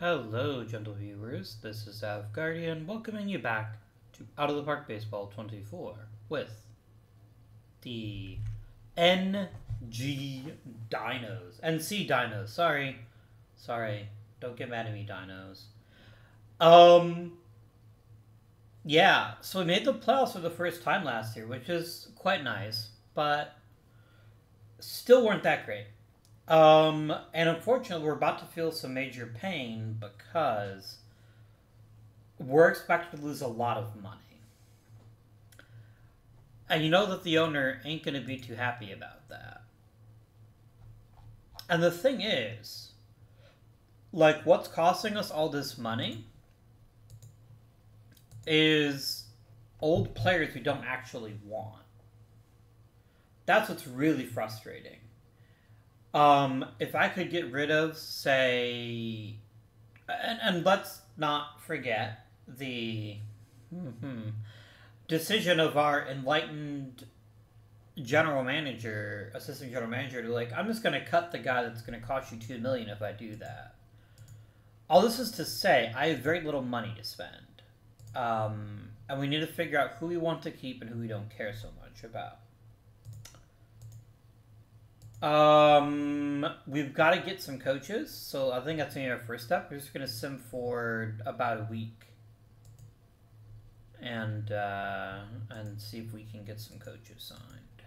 Hello, gentle viewers. This is Guardian welcoming you back to Out of the Park Baseball 24 with the NG Dinos. NC Dinos. Sorry. Don't get mad at me, Dinos. Yeah, so we made the playoffs for the first time last year, which is quite nice, but still weren't that great. And unfortunately, we're about to feel some major pain because we're expected to lose a lot of money. And you know that the owner ain't going to be too happy about that. And the thing is, like, what's costing us all this money is old players we don't actually want. That's what's really frustrating. If I could get rid of, say, and let's not forget the decision of our enlightened general manager, assistant general manager, to like, I'm just going to cut the guy that's going to cost you $2 million if I do that. All this is to say, I have very little money to spend. And we need to figure out who we want to keep and who we don't care so much about. We've got to get some coaches, so I think that's gonna be our first step. We're just gonna sim for about a week, and see if we can get some coaches signed.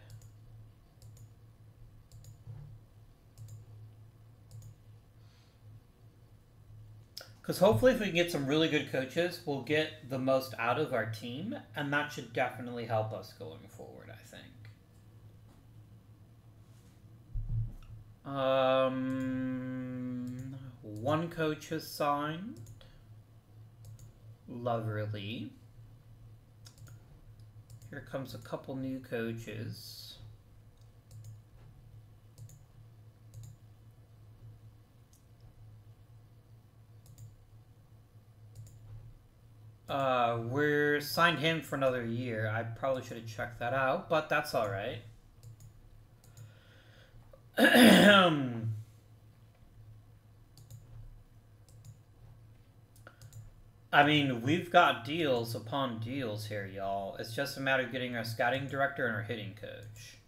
Because hopefully, if we can get some really good coaches, we'll get the most out of our team, and that should definitely help us going forward, I think. One coach has signed. Lovely. Here comes a couple new coaches. We're signed him for another year. I probably should have checked that out, but that's all right. I mean, we've got deals upon deals here, y'all. It's just a matter of getting our scouting director and our hitting coach.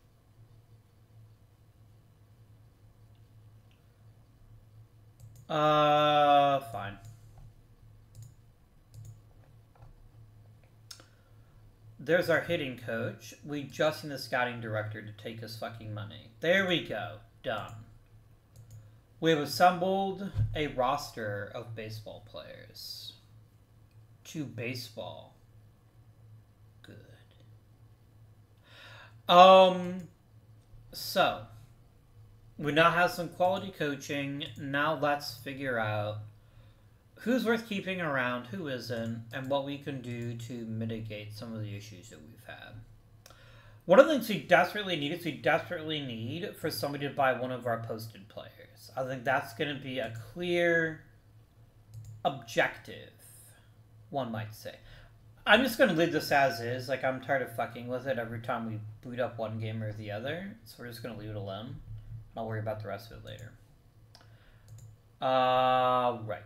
Fine. There's our hitting coach. We just need the scouting director to take his fucking money. There we go. Done. We have assembled a roster of baseball players. To baseball. Good. So, we now have some quality coaching. Now let's figure out who's worth keeping around, who isn't, and what we can do to mitigate some of the issues that we've had. One of the things we desperately need for somebody to buy one of our posted players. I think that's going to be a clear objective, one might say. I'm just going to leave this as is. Like, I'm tired of fucking with it every time we boot up one game or the other. So we're just going to leave it alone. I'll worry about the rest of it later. Right.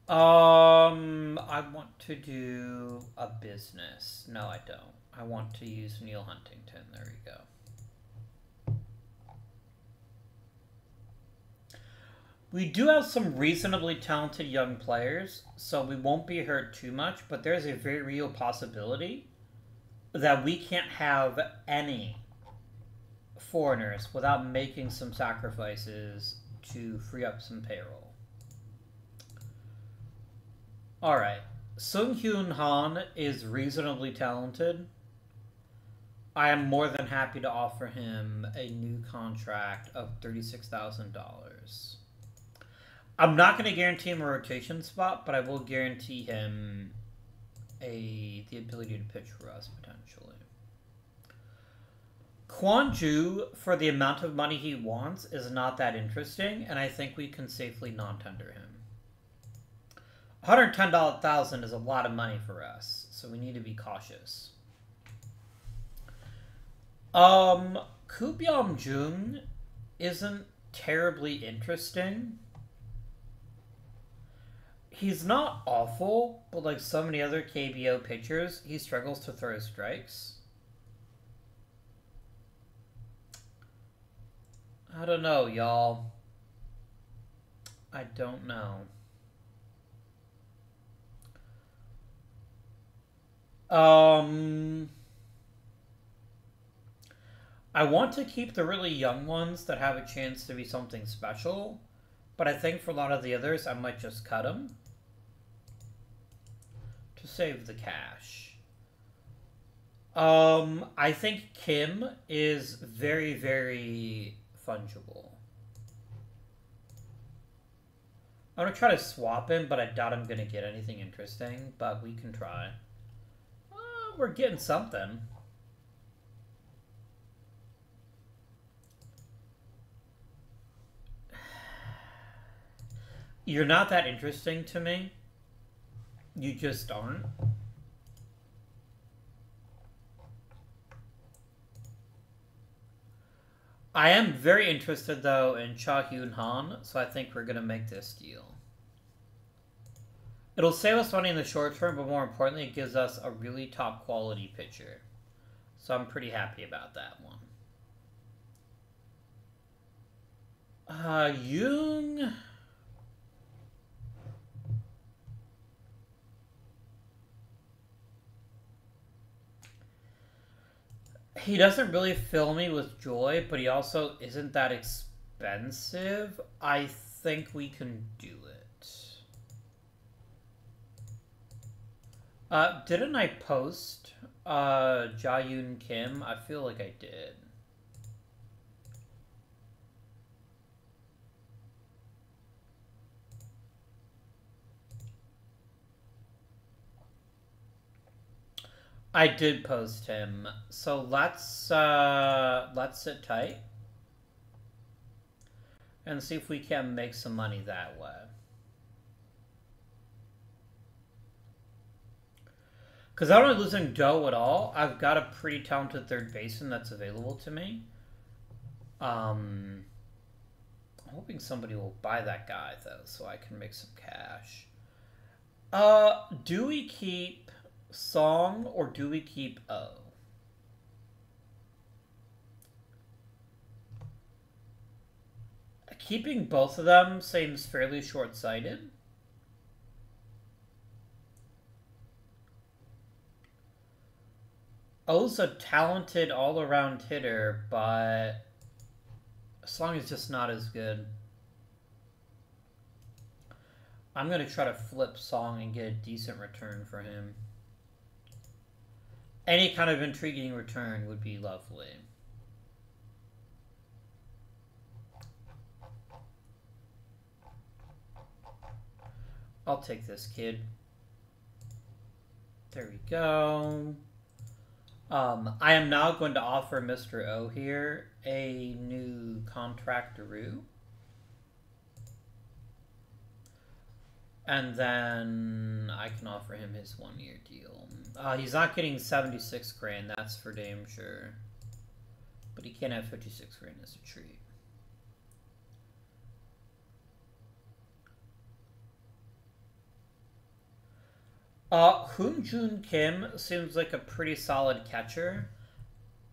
I want to do a business. No, I don't. I want to use Neil Huntington. There we go. We do have some reasonably talented young players, so we won't be hurt too much, but there's a very real possibility that we can't have any foreigners without making some sacrifices to free up some payroll. Alright, Sung Hyun Han is reasonably talented. I am more than happy to offer him a new contract of $36,000. I'm not going to guarantee him a rotation spot, but I will guarantee him the ability to pitch for us, potentially. Kwon Ju, for the amount of money he wants, is not that interesting, and I think we can safely non-tender him. $110,000 is a lot of money for us, so we need to be cautious. Kubyam Jung isn't terribly interesting. He's not awful, but like so many other KBO pitchers, he struggles to throw strikes. I don't know, y'all. I don't know. I want to keep the really young ones that have a chance to be something special, but I think for a lot of the others, I might just cut them to save the cash. I think Kim is very, very fungible. I'm going to try to swap him, but I doubt I'm going to get anything interesting, but we can try. We're getting something. You're not that interesting to me. You just aren't. I am very interested, though, in Cha Hyun Han, so I think we're going to make this deal. It'll save us money in the short term, but more importantly, it gives us a really top quality pitcher. So I'm pretty happy about that one. Yoon... He doesn't really fill me with joy, but he also isn't that expensive. I think we can do it. Didn't I post Jaeyoon Kim? I feel like I did. I did post him, so let's sit tight and see if we can make some money that way. Because I don't want losing dough at all. I've got a pretty talented third baseman that's available to me. I'm hoping somebody will buy that guy though, so I can make some cash. Do we keep Song or do we keep O? Keeping both of them seems fairly short-sighted. O's a talented all-around hitter, but Song is just not as good. I'm going to try to flip Song and get a decent return for him. Any kind of intriguing return would be lovely. I'll take this kid. There we go. I am now going to offer Mr. O here a new contractoroo. And then I can offer him his 1-year deal. He's not getting 76 grand, that's for damn sure. But he can have 56 grand as a treat. Hoon-Jun Kim seems like a pretty solid catcher.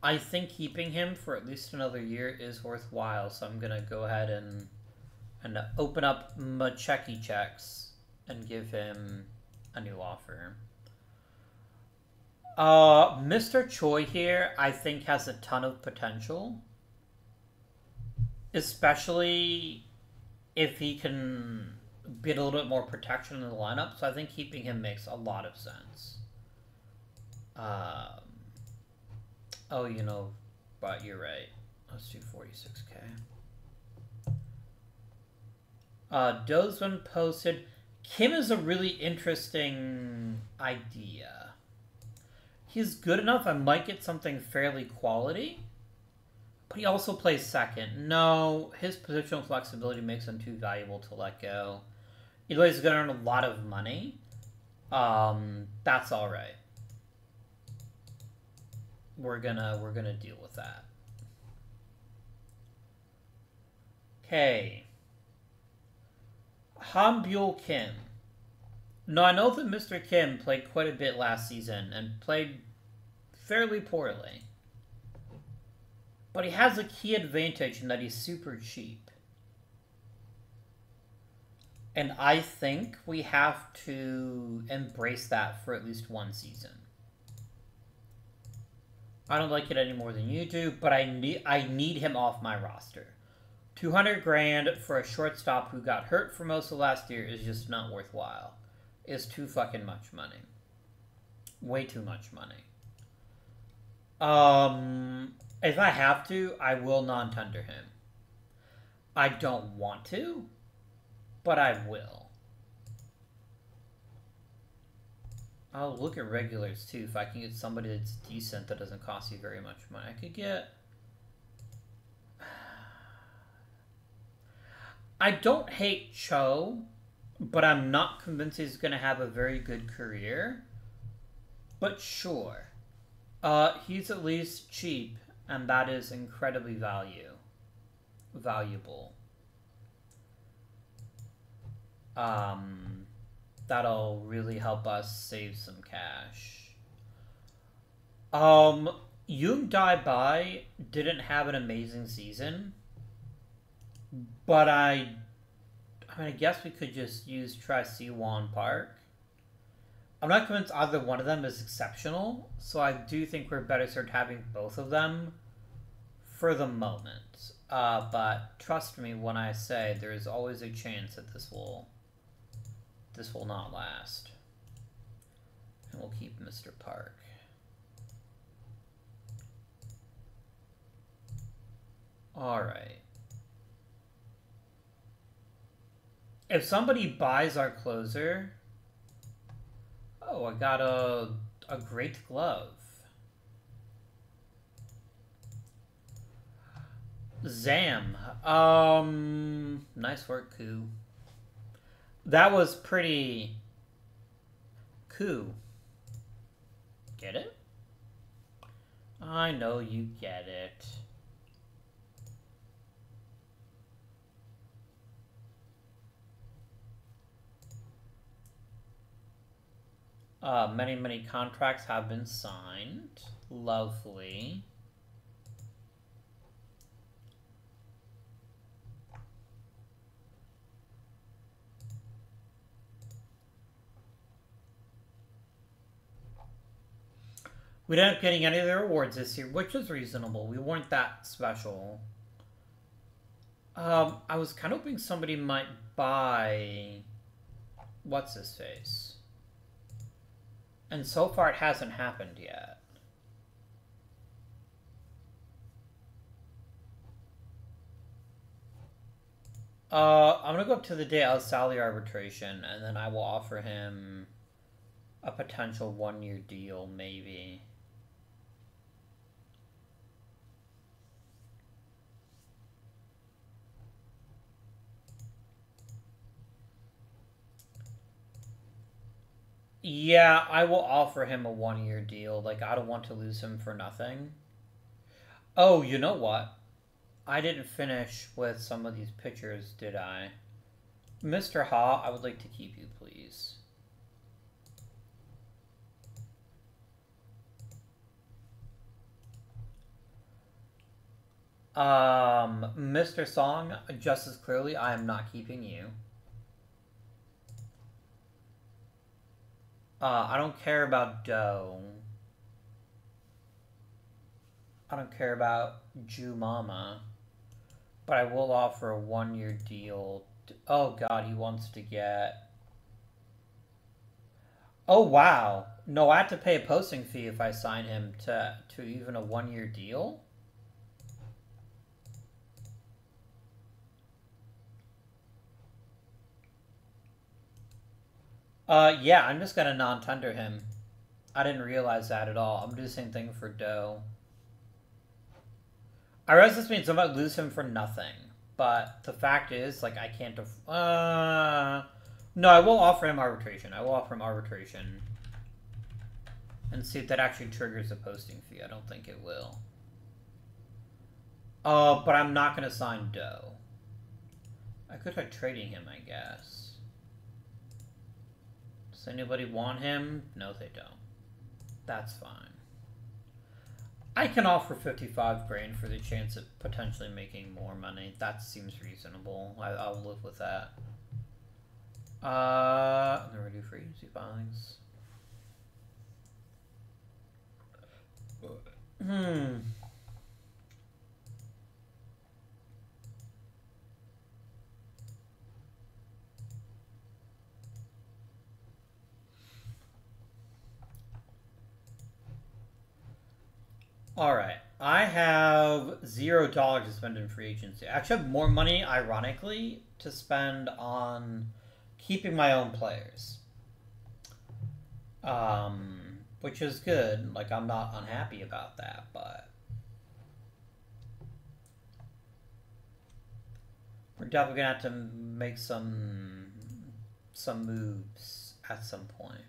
I think keeping him for at least another year is worthwhile, so I'm gonna go ahead and open up my checky checks and give him a new offer. Mr. Choi here, I think, has a ton of potential. Especially if he can get a little bit more protection in the lineup, so I think keeping him makes a lot of sense. Oh, you know, but you're right. Let's do 46K. Dozman posted, Kim is a really interesting idea. He's good enough, I might get something fairly quality, but he also plays second. No, his positional flexibility makes him too valuable to let go. Eloy's gonna earn a lot of money. That's all right. We're gonna deal with that. Okay. Han Kim. No, I know that Mr. Kim played quite a bit last season and played fairly poorly. But he has a key advantage in that he's super cheap. And I think we have to embrace that for at least one season. I don't like it any more than you do, but I need him off my roster. 200 grand for a shortstop who got hurt for most of last year is just not worthwhile. It's too fucking much money. Way too much money. If I have to, I will non-tender him. I don't want to, but I will. I'll look at regulars too. If I can get somebody that's decent that doesn't cost you very much money. I could get... I don't hate Cho, but I'm not convinced he's going to have a very good career. But sure. He's at least cheap, and that is incredibly valuable. That'll really help us save some cash. Yoon Dai Bai didn't have an amazing season, but I guess we could just use Tri Siwon Park. I'm not convinced either one of them is exceptional, so I do think we're better served having both of them for the moment. But trust me when I say there is always a chance that this will not last. And we'll keep Mr. Park. Alright. If somebody buys our closer... Oh, I got a great glove. Zam. Nice work, Koo. That was pretty... Koo. Get it? I know you get it. Many contracts have been signed. Lovely. We didn't end up getting any of the rewards this year, which is reasonable. We weren't that special. I was kind of hoping somebody might buy... What's his face? And so far it hasn't happened yet. I'm gonna go up to the day of salary arbitration, and then I will offer him a potential one-year deal, maybe. Yeah, I will offer him a one-year deal. Like, I don't want to lose him for nothing. Oh, you know what? I didn't finish with some of these pictures, did I? Mr. Ha, I would like to keep you, please. Mr. Song, just as clearly, I am not keeping you. I don't care about Doe. I don't care about Ju Mama. But I will offer a one-year deal. Oh god, he wants to get... Oh wow. No, I have to pay a posting fee if I sign him to even a one-year deal? Yeah, I'm just gonna non-tender him. I didn't realize that at all. I'm gonna do the same thing for Doe. I realize this means I might lose him for nothing. But the fact is, like, I can't... No, I will offer him arbitration. I will offer him arbitration. And see if that actually triggers a posting fee. I don't think it will. But I'm not going to sign Doe. I could try trading him, I guess. Does anybody want him? No, they don't. That's fine. I can offer 55 grand for the chance of potentially making more money. That seems reasonable. I'll live with that. I'm gonna do for agency filings. Alright, I have $0 to spend in free agency. I actually have more money, ironically, to spend on keeping my own players. Which is good. Like, I'm not unhappy about that, but we're definitely gonna have to make some moves at some point.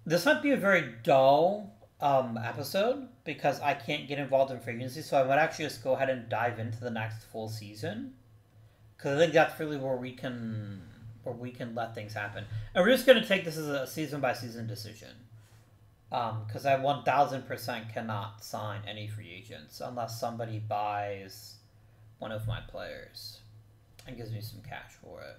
This might be a very dull episode because I can't get involved in free agency, so I might actually just go ahead and dive into the next full season, because I think that's really where we can let things happen. And we're just going to take this as a season by season decision, because I 1000% cannot sign any free agents unless somebody buys one of my players and gives me some cash for it.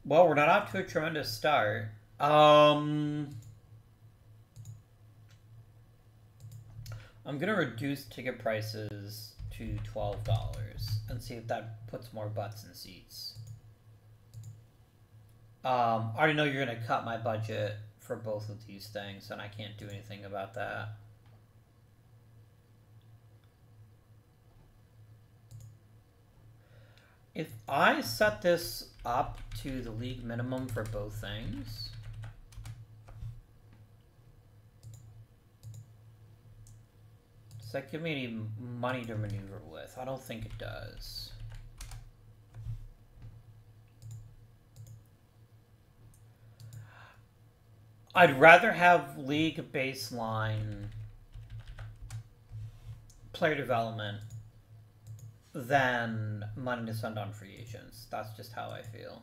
Well, we're not off to a tremendous start. I'm gonna reduce ticket prices to $12 and see if that puts more butts in seats. I already know you're gonna cut my budget for both of these things, and I can't do anything about that. If I set this up to the league minimum for both things, does that give me any money to maneuver with? I don't think it does. I'd rather have league baseline player development than money to spend on free agents. That's just how I feel.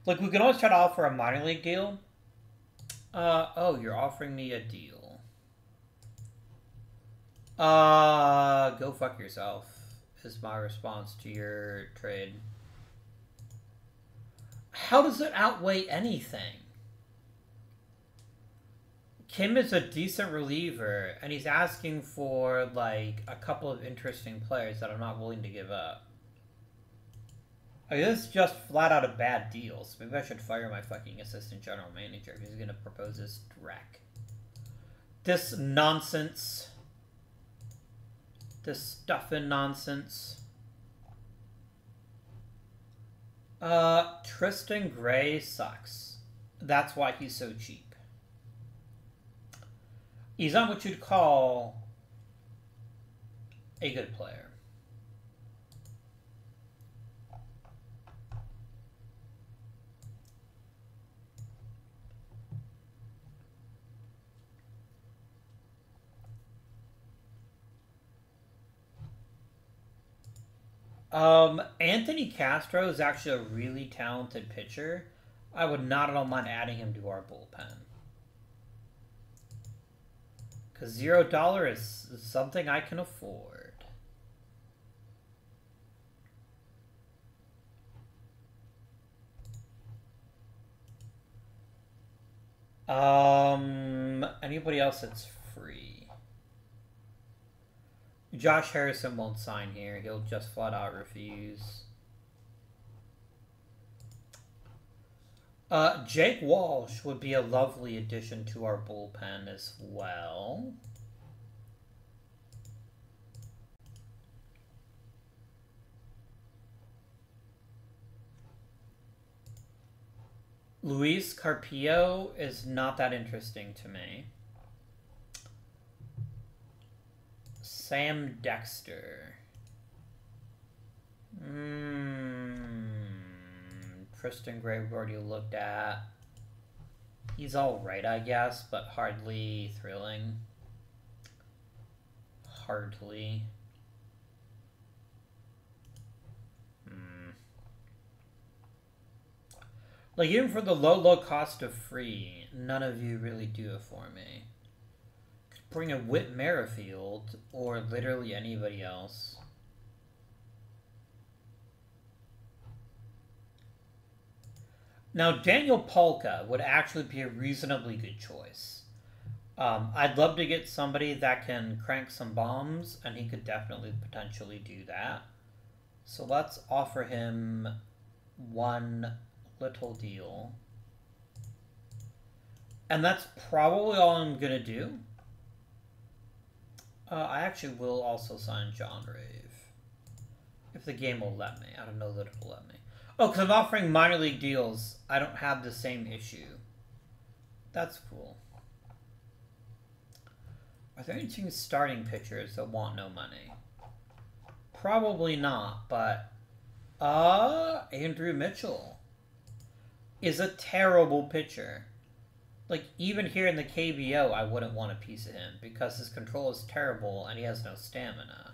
Look, we can always try to offer a minor league deal. Oh, you're offering me a deal. Go fuck yourself is my response to your trade. How does it outweigh anything? Kim is a decent reliever, and he's asking for, like, a couple of interesting players that I'm not willing to give up. I mean, this is just flat out a bad deal, so maybe I should fire my fucking assistant general manager if he's gonna propose this wreck. This nonsense. This stuffing nonsense. Tristan Gray sucks. That's why he's so cheap. He's on what you'd call a good player. Anthony Castro is actually a really talented pitcher. I would not at all mind adding him to our bullpen. Because $0 is something I can afford. Anybody else that's free? Josh Harrison won't sign here. He'll just flat out refuse. Jake Walsh would be a lovely addition to our bullpen as well. Luis Carpio is not that interesting to me. Sam Dexter. Tristan Gray we've already looked at. He's alright, I guess, but hardly thrilling. Hardly. Like, even for the low cost of free, none of you really do it for me. Could bring a Whit Merrifield, or literally anybody else. Now, Daniel Polka would actually be a reasonably good choice. I'd love to get somebody that can crank some bombs, and he could definitely potentially do that. So let's offer him one little deal. And that's probably all I'm going to do. I actually will also sign John Rave. If the game will let me. I don't know that it will let me. Oh, because I'm offering minor league deals. I don't have the same issue. That's cool. Are there any starting pitchers that want no money? Probably not, but... Andrew Mitchell is a terrible pitcher. Like, even here in the KBO, I wouldn't want a piece of him because his control is terrible and he has no stamina.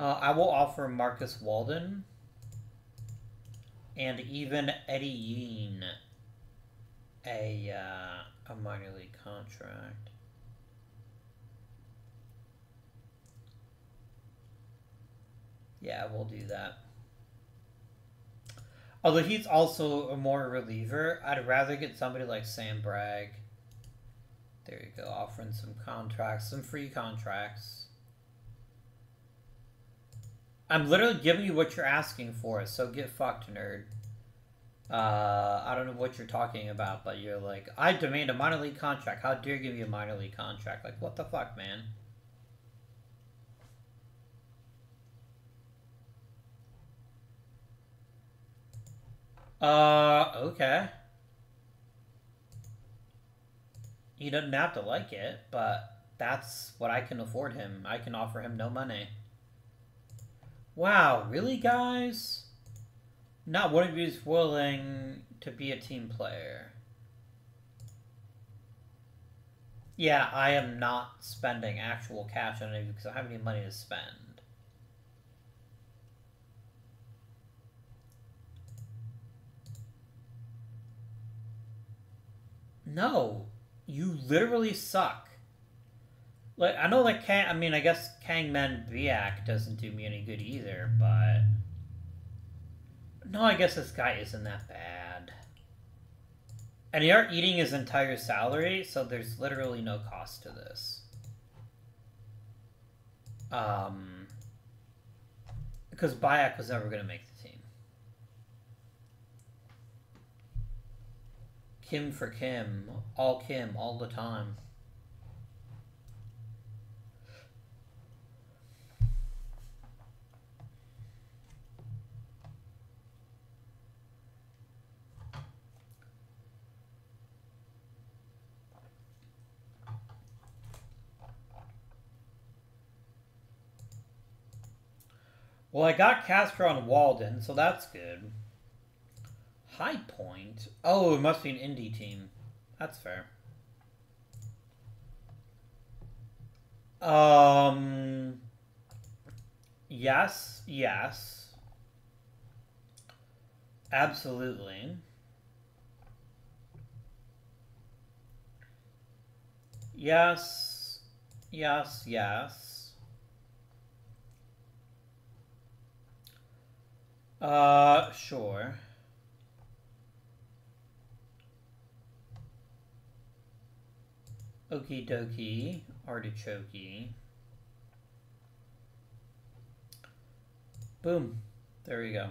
I will offer Marcus Walden and even Eddie Yean a minor league contract. Yeah, we'll do that. Although he's also a more reliever, I'd rather get somebody like Sam Bragg. There you go, offering some contracts, some free contracts. I'm literally giving you what you're asking for, so get fucked, nerd. I don't know what you're talking about, but you're like, I demand a minor league contract. How dare you give me a minor league contract? Like, what the fuck, man? Okay. He doesn't have to like it, but that's what I can afford him. I can offer him no money. Wow, really, guys? Not one of you is willing to be a team player. Yeah, I am not spending actual cash on it because I don't have any money to spend. No, you literally suck. Like, I know that I mean, I guess Kangman Biak doesn't do me any good either, but... No, I guess this guy isn't that bad. And you are eating his entire salary, so there's literally no cost to this. Because Biak was never going to make the team. Kim for Kim, all the time. Well, I got Casper on Walden, so that's good. High Point? Oh, it must be an indie team. That's fair. Yes, yes. Absolutely. Yes, yes, yes. Sure. Okie dokie. Artichoke. Boom. There you go.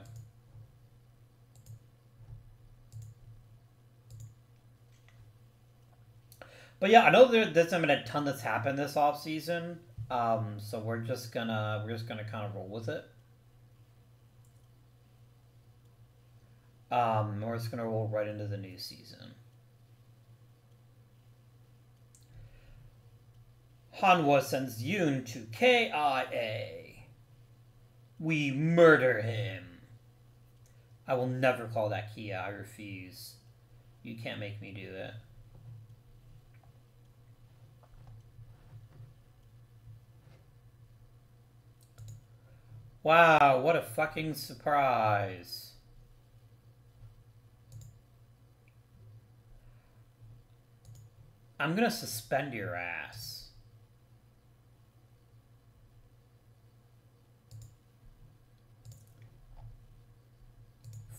But yeah, I know there's been a ton that's happened this off season. So we're just gonna kind of roll with it. We're just gonna roll right into the new season. Hanwha sends Yoon to KIA. We murder him. I will never call that Kia. I refuse. You can't make me do it. Wow, what a fucking surprise. I'm gonna suspend your ass.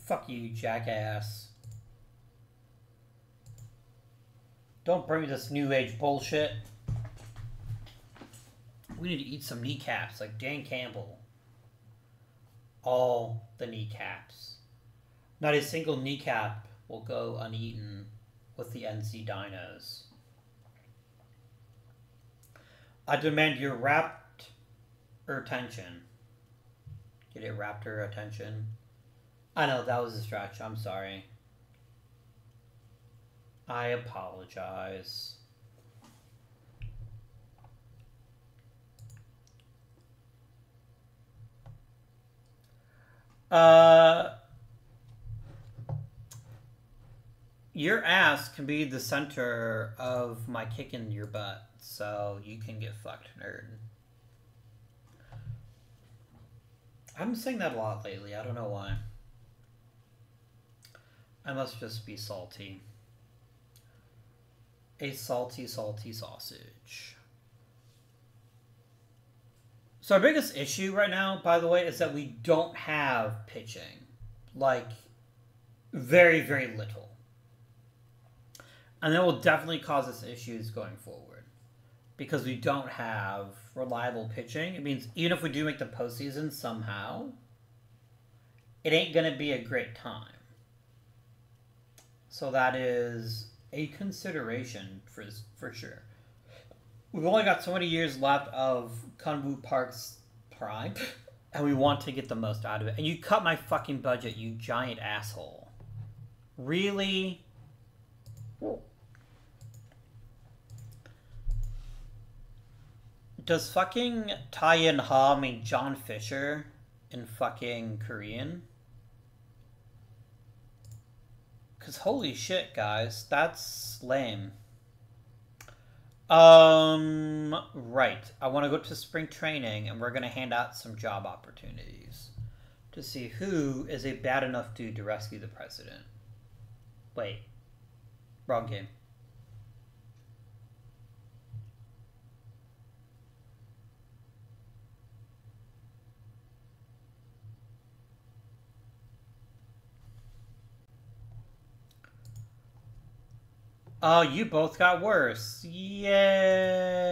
Fuck you, jackass. Don't bring me this new age bullshit. We need to eat some kneecaps like Dan Campbell. All the kneecaps. Not a single kneecap will go uneaten with the NC Dinos. I demand your rapt attention. Get it, raptor attention? I know, that was a stretch. I'm sorry. I apologize. Your ass can be the center of my kick in your butt, so you can get fucked, nerd. I've been saying that a lot lately. I don't know why. I must just be salty. A salty, salty sausage. So our biggest issue right now, by the way, is that we don't have pitching. Like, very, very little. And that will definitely cause us issues going forward. Because we don't have reliable pitching. It means even if we do make the postseason somehow, it ain't going to be a great time. So that is a consideration for sure. We've only got so many years left of Kunwu Park's prime, and we want to get the most out of it. And you cut my fucking budget, you giant asshole. Really? Does fucking Taeyin Ha mean John Fisher in fucking Korean? Because holy shit, guys, that's lame. Right. I want to go to spring training, and we're going to hand out some job opportunities to see who is a bad enough dude to rescue the president. Wait. Wrong game. Oh, you both got worse. Yay!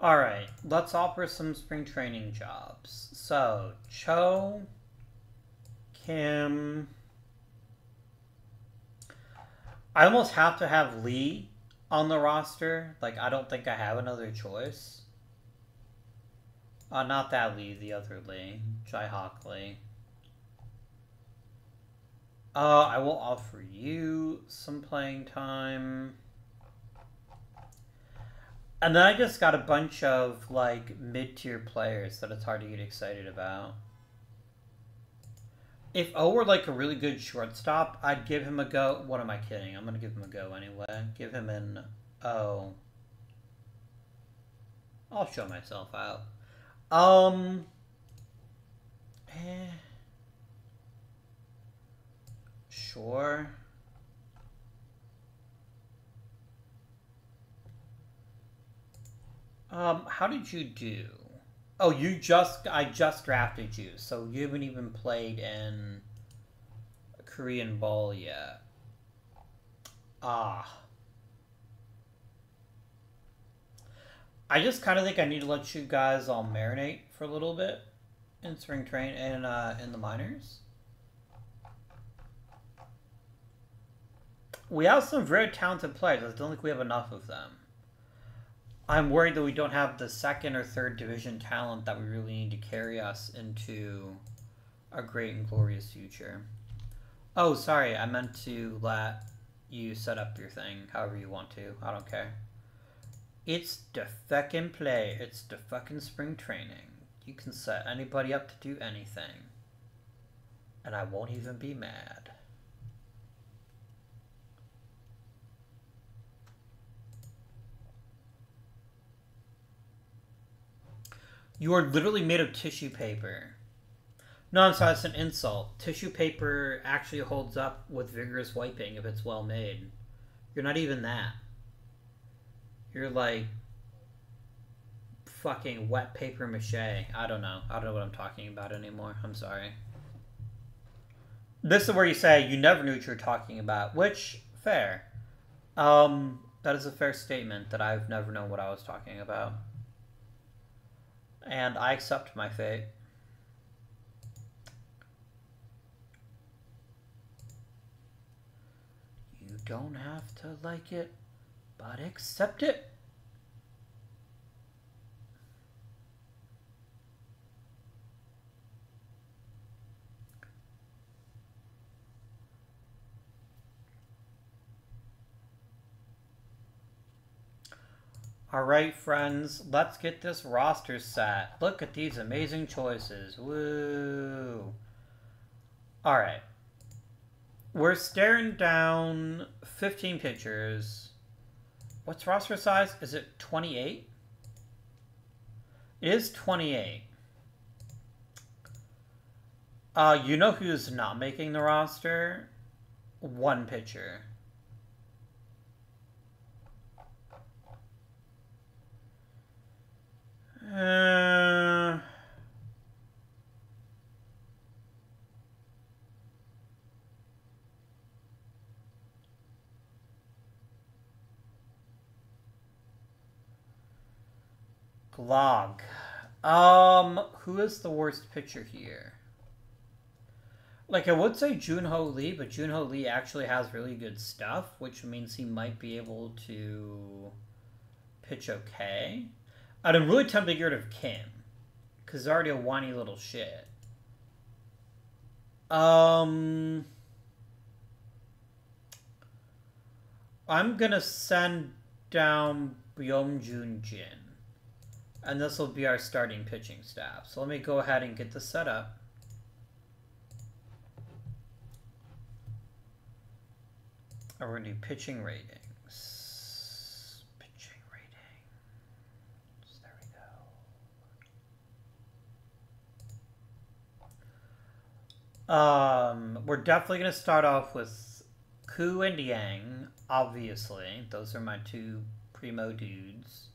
Alright, let's offer some spring training jobs. So, Cho, Kim... I almost have to have Lee on the roster. Like, I don't think I have another choice. Not that Lee, the other Lee. Jai-Hawk Lee. I will offer you some playing time. And then I just got a bunch of, like, mid-tier players that it's hard to get excited about. If O were, like, a really good shortstop, I'd give him a go. What am I kidding? I'm going to give him a go anyway. Give him an O. I'll show myself out. Um... Eh, sure. How did you do? Oh, I just drafted you, so you haven't even played in Korean Ball yet. Ah. I just kind of think I need to let you guys all marinate for a little bit in spring train and in the minors. We have some very talented players. I don't think we have enough of them. I'm worried that we don't have the second or third division talent that we really need to carry us into a great and glorious future. Oh, sorry. I meant to let you set up your thing however you want to. I don't care. It's the fucking play. It's the fucking spring training. You can set anybody up to do anything. And I won't even be mad. You are literally made of tissue paper. No, I'm sorry, it's an insult. Tissue paper actually holds up with vigorous wiping if it's well made. You're not even that. You're like fucking wet paper mache. I don't know. I don't know what I'm talking about anymore. I'm sorry. This is where you say you never knew what you were talking about, which, fair. That is a fair statement that I've never known what I was talking about. And I accept my fate. You don't have to like it, but accept it. Alright, friends, let's get this roster set. Look at these amazing choices. Woo! Alright. We're staring down 15 pitchers. What's roster size? Is it 28? It is 28. You know who's not making the roster? One pitcher. Glog. Who is the worst pitcher here? Like, I would say Junho Lee, but Junho Lee actually has really good stuff, which means he might be able to pitch okay. And I'm really tempted to get rid of Kim, because he's already a whiny little shit. I'm gonna send down Byung-Jun Jin. And this will be our starting pitching staff. So let me go ahead and get this set up. And we're gonna do pitching ratings. Pitching ratings. There we go. We're definitely gonna start off with Koo and Yang, obviously. Those are my two primo dudes.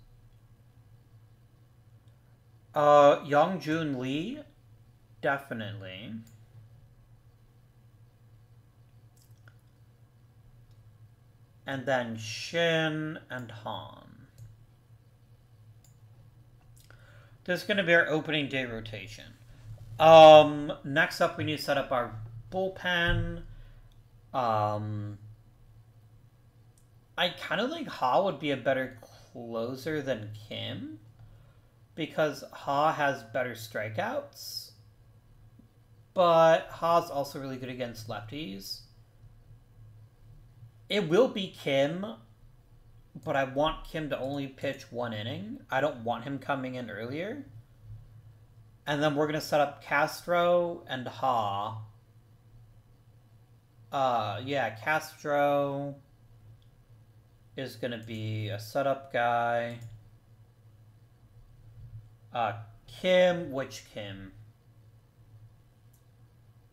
Young-Jun Lee, definitely. And then Shin and Han. This is going to be our opening day rotation. Next up, we need to set up our bullpen. I kind of think Ha would be a better closer than Kim, because Ha has better strikeouts, but Ha's also really good against lefties. It will be Kim, but I want Kim to only pitch one inning. I don't want him coming in earlier. And then we're going to set up Castro and Ha. Yeah, Castro is going to be a setup guy. Kim, which Kim?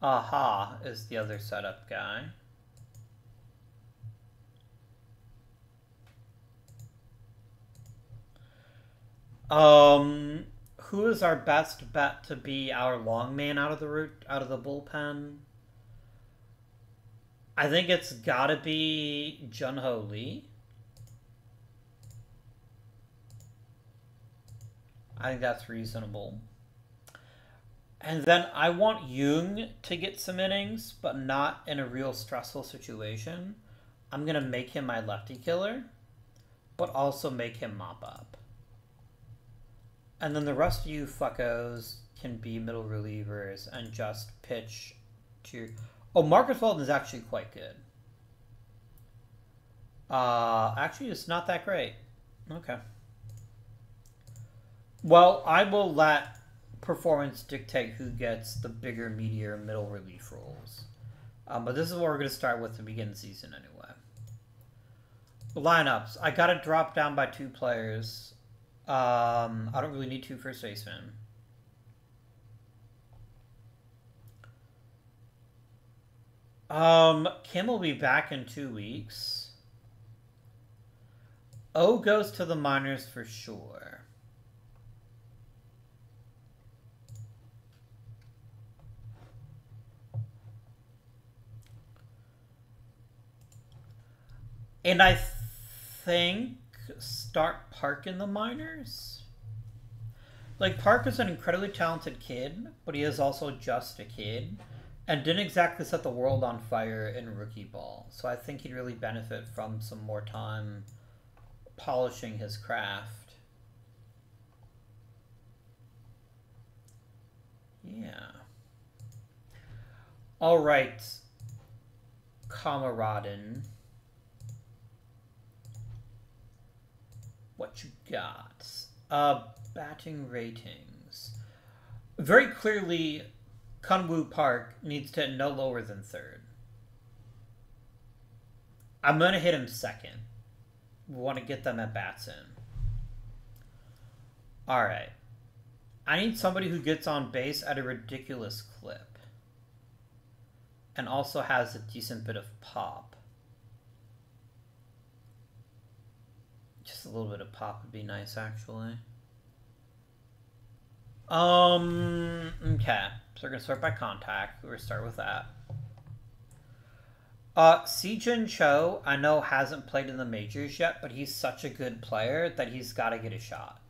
Aha is the other setup guy. Who is our best bet to be our long man out of the bullpen? I think it's gotta be Jun-Ho Lee. I think that's reasonable. And then I want Jung to get some innings, but not in a real stressful situation. I'm gonna make him my lefty killer, but also make him mop up. And then the rest of you fuckos can be middle relievers and just pitch to... Oh, Marcus Walton is actually quite good. Actually, it's not that great. Okay. Well, I will let performance dictate who gets the bigger, meatier middle relief roles. But this is what we're going to start with to begin the season anyway. Lineups. I got to drop down by 2 players. I don't really need 2 first basemen. Kim will be back in 2 weeks. O goes to the minors for sure. And I think start Park in the minors. Like, Park is an incredibly talented kid, but he is also just a kid. And didn't exactly set the world on fire in rookie ball. So I think he'd really benefit from some more time polishing his craft. Yeah. All right. Kameraden. What you got? Batting ratings. Very clearly... Kunwoo Park needs to hit no lower than 3rd. I'm going to hit him 2nd. We want to get them at bats in. Alright. I need somebody who gets on base at a ridiculous clip. And also has a decent bit of pop. Just a little bit of pop would be nice, actually. Okay. So we're going to start by contact. We're going to start with that. Si-Jin Cho, I know hasn't played in the majors yet, but he's such a good player that he's got to get a shot.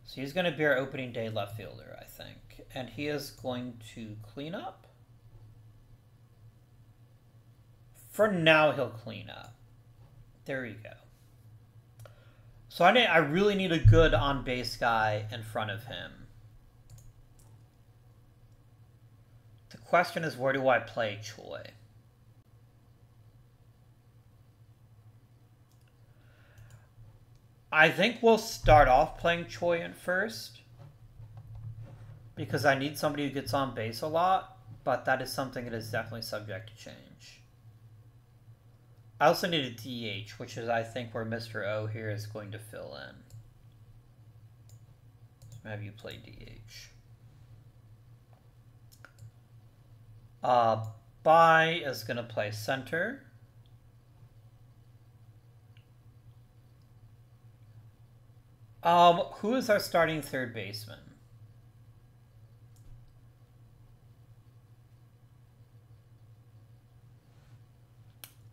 So he's going to be our opening day left fielder, I think. And he is going to clean up. For now, he'll clean up. There you go. So I really need a good on-base guy in front of him. The question is, where do I play Choi? I think we'll start off playing Choi at first. Because I need somebody who gets on base a lot. But that is something that is definitely subject to change. I also need a DH, which is, I think, where Mr. O here is going to fill in. So have you play DH. Bai is going to play center. Who is our starting 3rd baseman?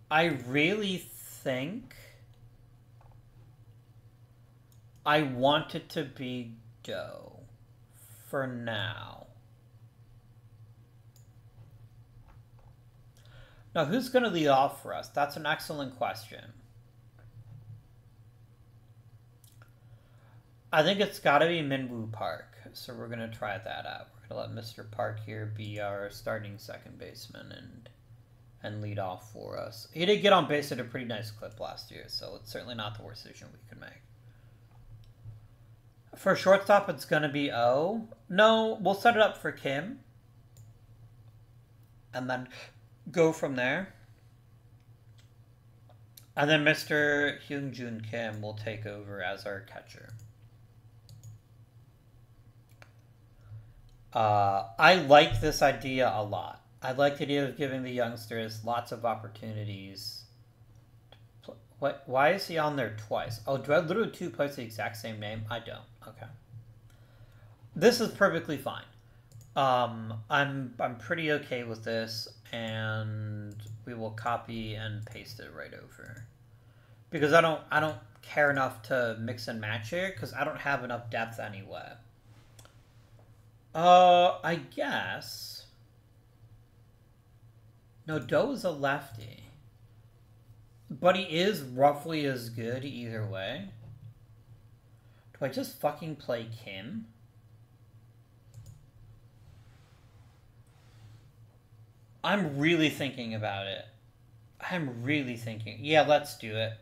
I really think I want it to be Doe for now. Now, who's going to lead off for us? That's an excellent question. I think it's got to be Minwoo Park, so we're going to try that out. We're going to let Mr. Park here be our starting 2nd baseman and lead off for us. He did get on base at a pretty nice clip last year, so it's certainly not the worst decision we could make. For shortstop, it's going to be O. No, we'll set it up for Kim. And then go from there. And then Mr. Hyungjun Kim will take over as our catcher. I like this idea a lot. I like the idea of giving the youngsters lots of opportunities. What? Why is he on there twice? Oh, do I literally two post the exact same name? I don't. Okay. This is perfectly fine. I'm pretty okay with this, and we will copy and paste it right over. Because I don't care enough to mix and match here, because I don't have enough depth anyway. I guess. No, Do is a lefty. But he is roughly as good either way. Do I just fucking play Kim? I'm really thinking about it. I'm really thinking. Yeah, let's do it.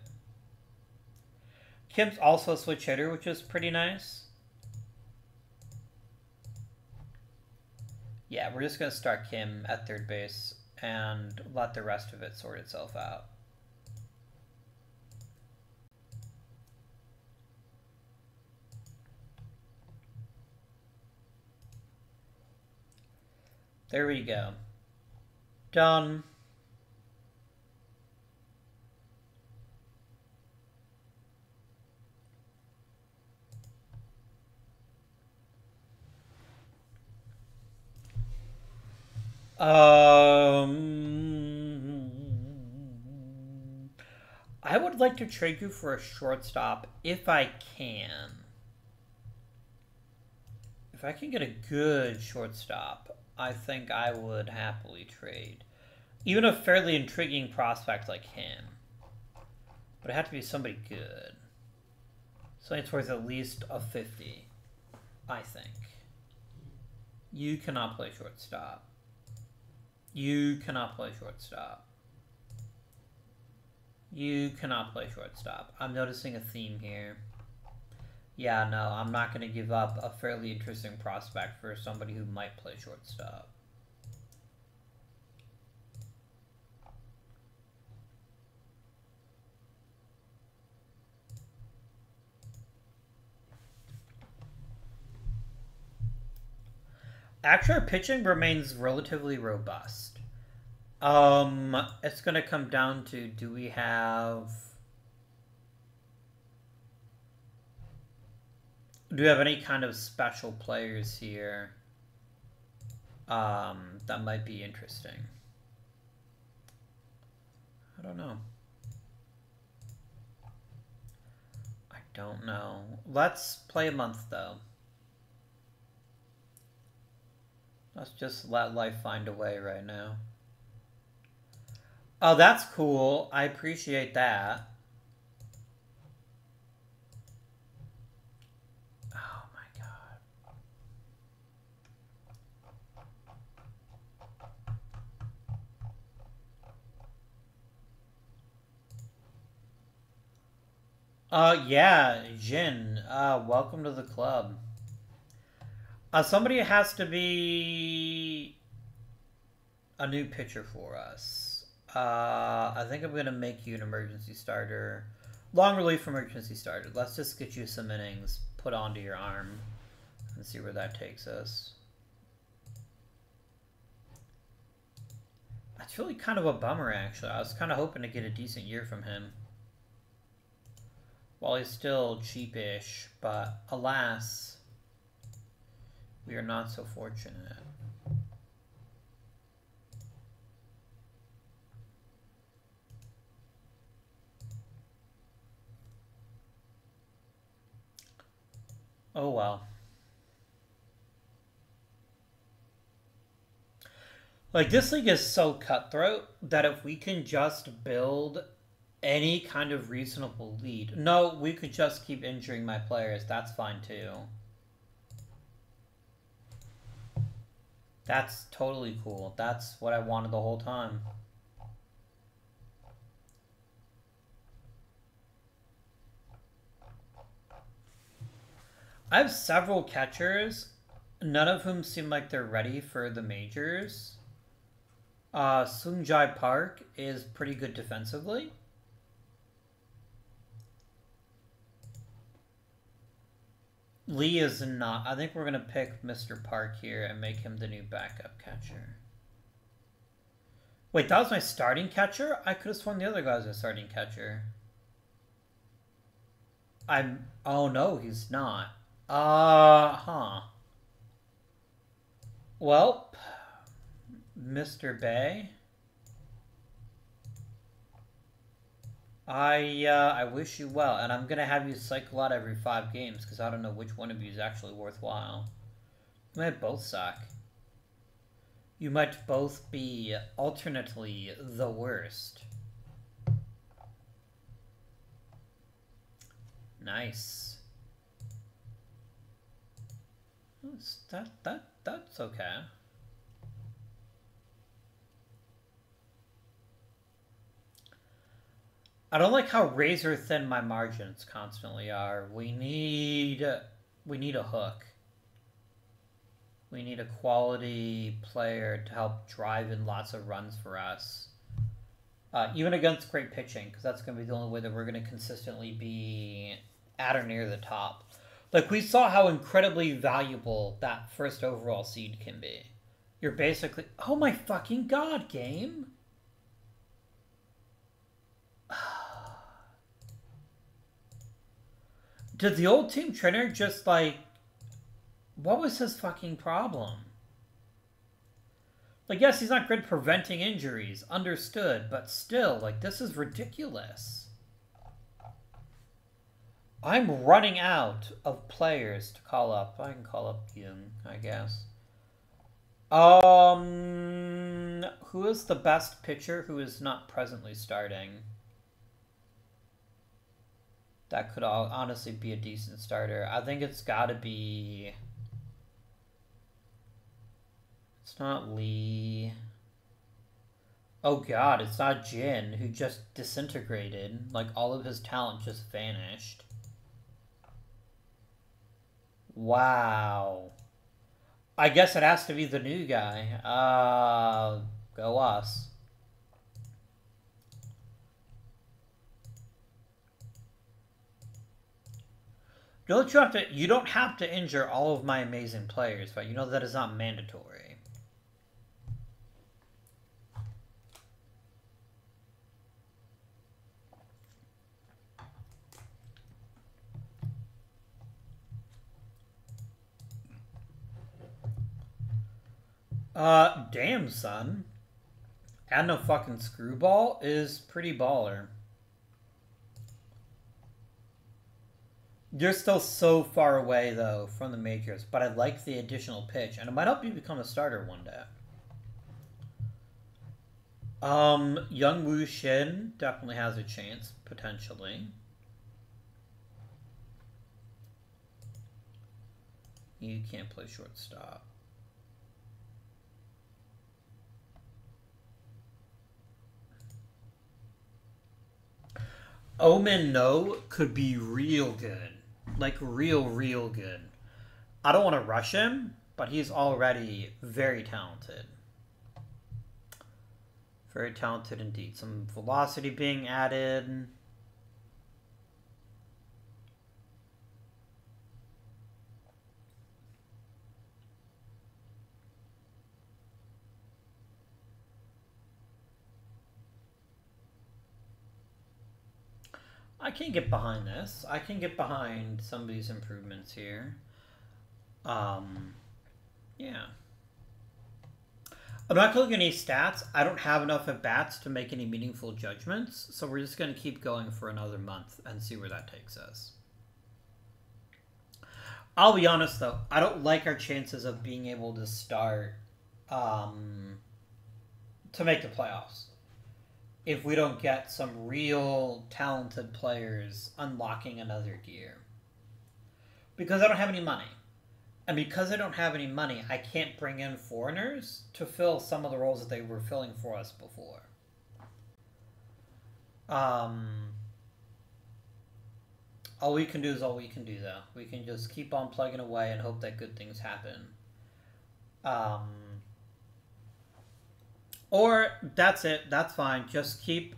Kim's also a switch hitter, which is pretty nice. Yeah, we're just going to start Kim at third base and let the rest of it sort itself out. There we go. Done. I would like to trade you for a shortstop if I can. If I can get a good shortstop, I think I would happily trade. Even a fairly intriguing prospect like him. But it had to be somebody good. Something towards at least a 50, I think. You cannot play shortstop. You cannot play shortstop. You cannot play shortstop. I'm noticing a theme here. Yeah, no, I'm not going to give up a fairly interesting prospect for somebody who might play shortstop. Actually, our pitching remains relatively robust. It's going to come down to, do we have any kind of special players here that might be interesting? I don't know. I don't know. Let's play a month, though. Let's just let life find a way right now. Oh, that's cool. I appreciate that. Oh my god. Yeah, Jin. Welcome to the club. Somebody has to be a new pitcher for us. I think I'm going to make you an emergency starter. Long relief emergency starter. Let's just get you some innings put onto your arm and see where that takes us. That's really kind of a bummer, actually. I was kind of hoping to get a decent year from him. While he's still cheapish, but alas, we are not so fortunate. Oh well. Like, this league is so cutthroat that if we can just build any kind of reasonable lead... No, we could just keep injuring my players. That's fine, too. That's totally cool. That's what I wanted the whole time. I have several catchers, none of whom seem like they're ready for the majors. Sungjai Park is pretty good defensively. Lee is not. I think we're going to pick Mr. Park here and make him the new backup catcher. Wait, that was my starting catcher? I could have sworn the other guy was a starting catcher. Oh no, he's not. Huh. Well, Mr. Bay. I wish you well, and I'm gonna have you cycle out every 5 games, because I don't know which one of you is actually worthwhile. You might both suck. You might both be alternately the worst. Nice. That's okay. I don't like how razor thin my margins constantly are. We need a hook. We need a quality player to help drive in lots of runs for us. Even against great pitching, because that's going to be the only way that we're going to consistently be at or near the top. Like, we saw how incredibly valuable that first overall seed can be. You're basically... Oh my fucking god, game! Did the old team trainer just, like... What was his fucking problem? Like, yes, he's not good at preventing injuries. Understood. But still, like, this is ridiculous. I'm running out of players to call up. I can call up Young, I guess. Who is the best pitcher who is not presently starting? That could honestly be a decent starter. I think it's gotta be... It's not Lee. Oh god, it's not Jin, who just disintegrated. Like, all of his talent just vanished. Wow. I guess it has to be the new guy. Go us. You don't have to injure all of my amazing players, but you know that is not mandatory. Damn, son. Adding a fucking screwball is pretty baller. You're still so far away, though, from the majors, but I like the additional pitch, and it might help you become a starter one day. Young Woo Shin definitely has a chance, potentially. You can't play shortstop. Omen No could be real good. Like, real good. I don't want to rush him, but he's already very talented. Very talented indeed. Some velocity being added. I can get behind this. I can get behind some of these improvements here. Yeah. I'm not looking at any stats. I don't have enough at-bats to make any meaningful judgments, so we're just going to keep going for another month and see where that takes us. I'll be honest, though. I don't like our chances of being able to start to make the playoffs if we don't get some real talented players unlocking another gear. Because I don't have any money. And because I don't have any money, I can't bring in foreigners to fill some of the roles that they were filling for us before. All we can do is all we can do, though. We can just keep on plugging away and hope that good things happen. Or, that's it. That's fine. Just keep...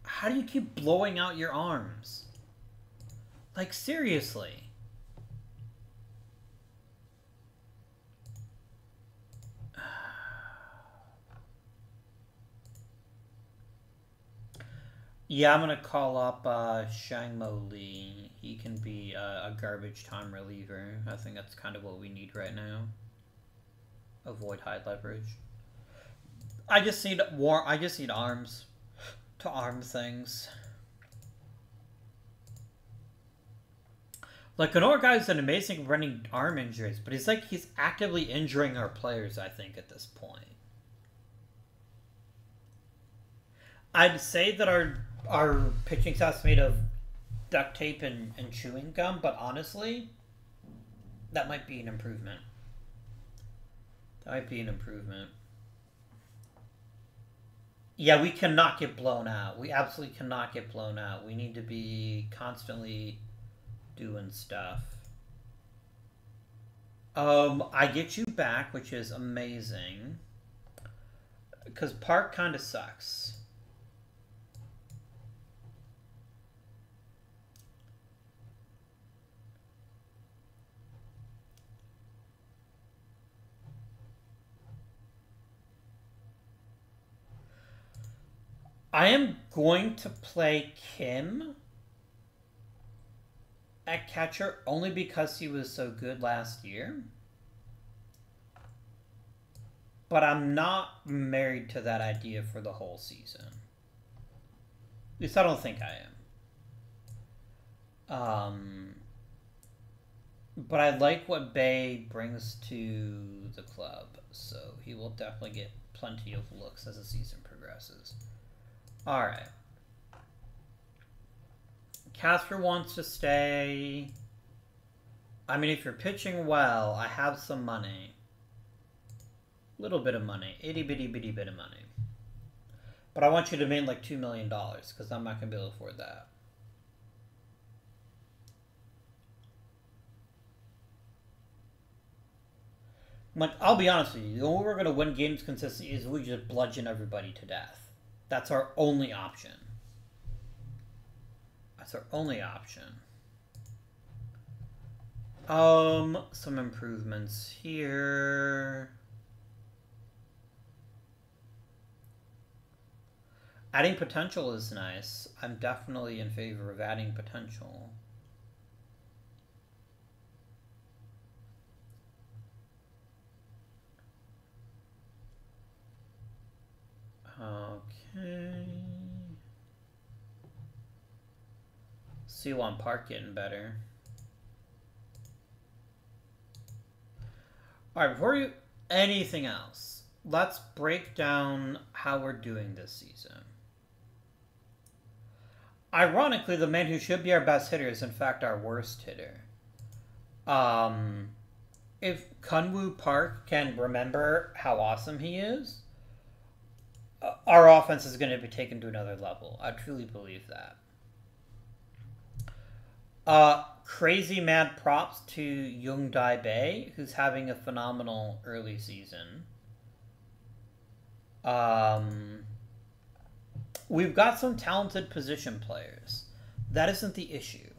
How do you keep blowing out your arms? Like, seriously. Yeah, I'm gonna call up Shang Mo Lee. He can be a garbage time reliever. I think that's kind of what we need right now. Avoid high leverage. I just need arms to arm things. Like, Guy's an amazing running arm injuries, but he's actively injuring our players, I think, at this point. I'd say that our pitching staff's made of duct tape and chewing gum, but honestly, that might be an improvement. That might be an improvement. Yeah, we cannot get blown out. We absolutely cannot get blown out. We need to be constantly doing stuff. I get you back, which is amazing. Because Park kind of sucks. I am going to play Kim at catcher only because he was so good last year. But I'm not married to that idea for the whole season. At least I don't think I am. But I like what Bay brings to the club, so he will definitely get plenty of looks as the season progresses. Alright. Casper wants to stay. I mean, if you're pitching well, I have some money. Little bit of money. Itty bitty bitty bit of money. But I want you to make like $2 million, because I'm not going to be able to afford that. Like, I'll be honest with you, the only way we're going to win games consistently is we just bludgeon everybody to death. That's our only option. That's our only option. Some improvements here. Adding potential is nice. I'm definitely in favor of adding potential. Okay. C1 Park getting better. Alright, before you... anything else, let's break down how we're doing this season. Ironically, the man who should be our best hitter is in fact our worst hitter. If Kunwoo Park can remember how awesome he is, our offense is going to be taken to another level. I truly believe that. Crazy mad props to Young Dai Bei, who's having a phenomenal early season. We've got some talented position players. That isn't the issue.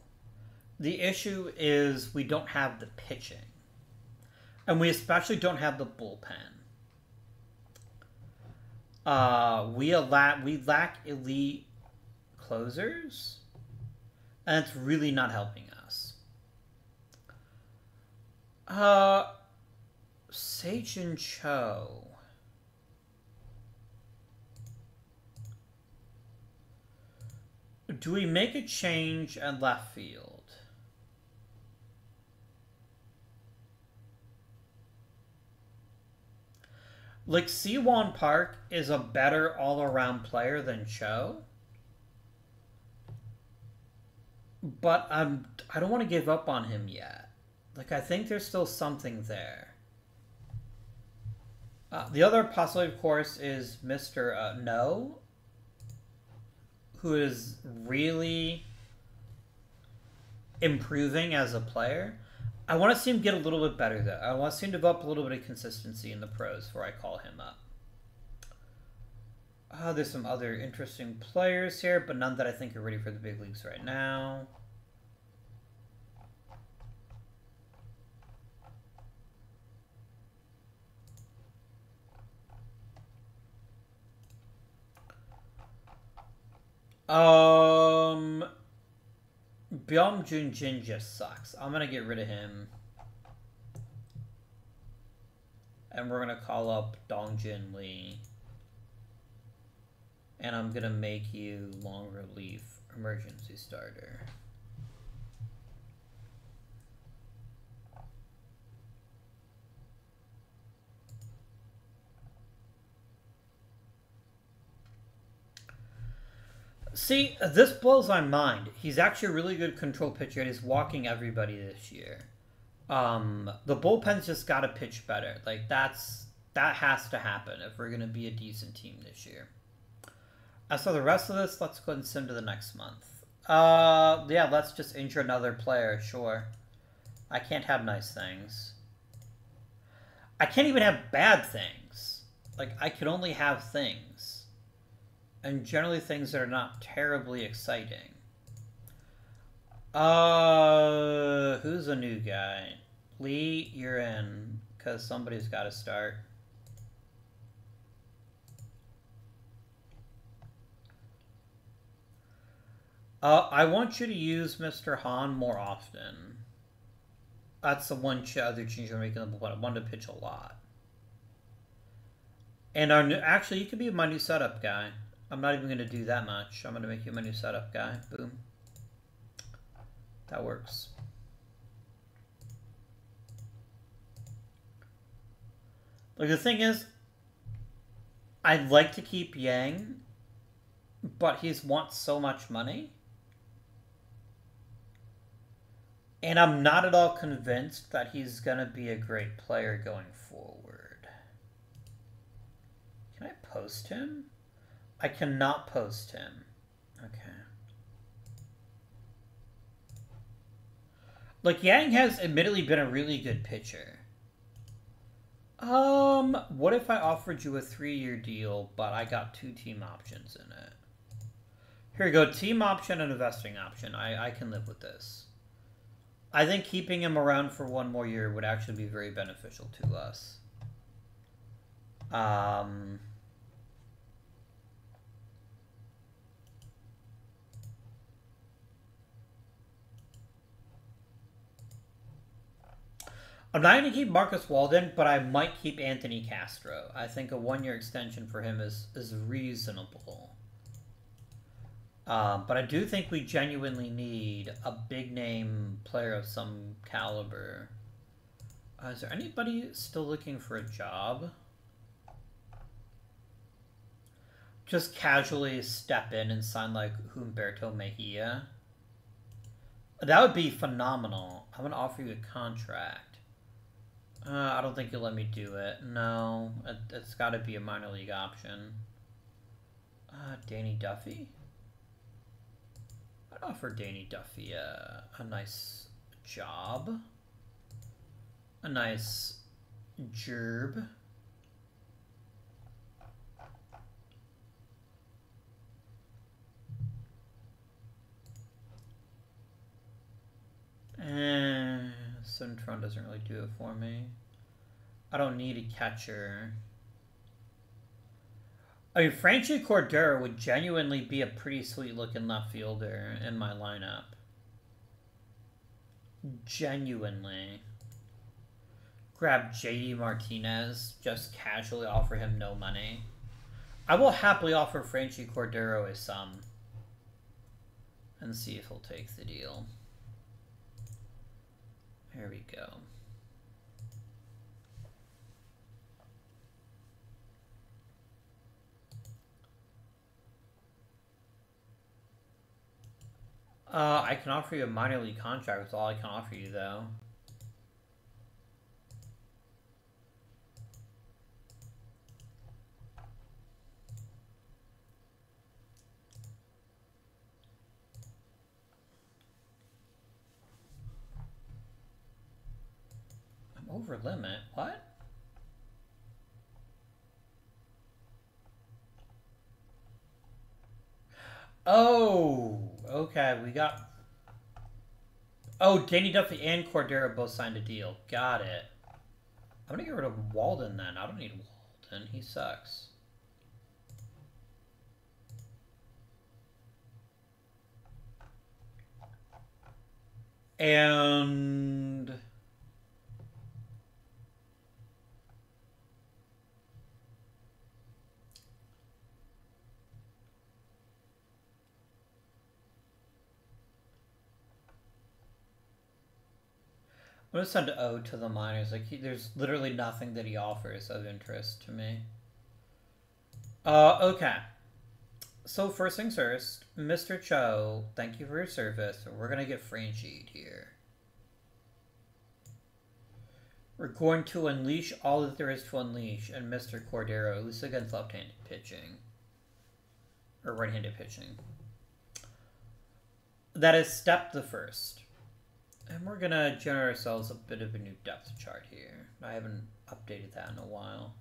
The issue is we don't have the pitching. And we especially don't have the bullpen. We lack elite closers, and it's really not helping us. Seijin Cho. Do we make a change at left field? Like, Siwon Park is a better all-around player than Cho. But I don't want to give up on him yet. Like, I think there's still something there. The other possibility, of course, is Mr. No, who is really improving as a player. I want to see him get a little bit better, though. I want to see him develop a little bit of consistency in the pros before I call him up. There's some other interesting players here, but none that I think are ready for the big leagues right now. Byung Jun Jin just sucks. I'm gonna get rid of him. And we're gonna call up Dong Jin Lee. And I'm gonna make you long relief emergency starter. See, this blows my mind. He's actually a really good control pitcher and he's walking everybody this year. The bullpen's just gotta pitch better. Like that has to happen if we're gonna be a decent team this year. As for the rest of this, let's go and send to the next month. Yeah, let's just injure another player, sure. I can't have nice things. I can't even have bad things. Like, I can only have things. And generally things that are not terribly exciting. Who's a new guy? Lee, you're in. Because somebody's got to start. I want you to use Mr. Han more often. That's the one other change I'm making. I want to pitch a lot. And actually, you could be my new setup guy. I'm not even going to do that much. I'm going to make you my new setup guy. Boom. That works. Like, the thing is, I'd like to keep Yang, but he wants so much money. And I'm not at all convinced that he's going to be a great player going forward. Can I post him? I cannot post him. Okay. Like, Yang has admittedly been a really good pitcher. What if I offered you a 3-year deal, but I got 2 team options in it? Here we go, team option and investing option. I can live with this. I think keeping him around for 1 more year would actually be very beneficial to us. I'm not going to keep Marcus Walden, but I might keep Anthony Castro. I think a 1-year extension for him is reasonable. But I do think we genuinely need a big-name player of some caliber. Is there anybody still looking for a job? Just casually step in and sign, like, Humberto Mejia. That would be phenomenal. I'm going to offer you a contract. I don't think you'll let me do it. No, it's got to be a minor league option. Danny Duffy? I'd offer Danny Duffy a nice job. A nice gerb. Centron doesn't really do it for me. I don't need a catcher. I mean, Franchi Cordero would genuinely be a pretty sweet looking left fielder in my lineup. Genuinely. Grab JD Martinez, just casually offer him no money. I will happily offer Franchi Cordero a sum. And see if he'll take the deal. There we go. I can offer you a minor league contract. That's all I can offer you, though. I'm over limit. What? Oh, okay. We got... Oh, Danny Duffy and Cordero both signed a deal. Got it. I'm gonna get rid of Walden then. I don't need Walden. He sucks. And I'm gonna send O to the minors. Like, there's literally nothing that he offers of interest to me. Okay. So first things first, Mr. Cho, thank you for your service. We're gonna get Franchied here. We're going to unleash all that there is to unleash, and Mr. Cordero, at least against left-handed pitching. Or right-handed pitching. That is step the first. And we're gonna generate ourselves a bit of a new depth chart here. I haven't updated that in a while.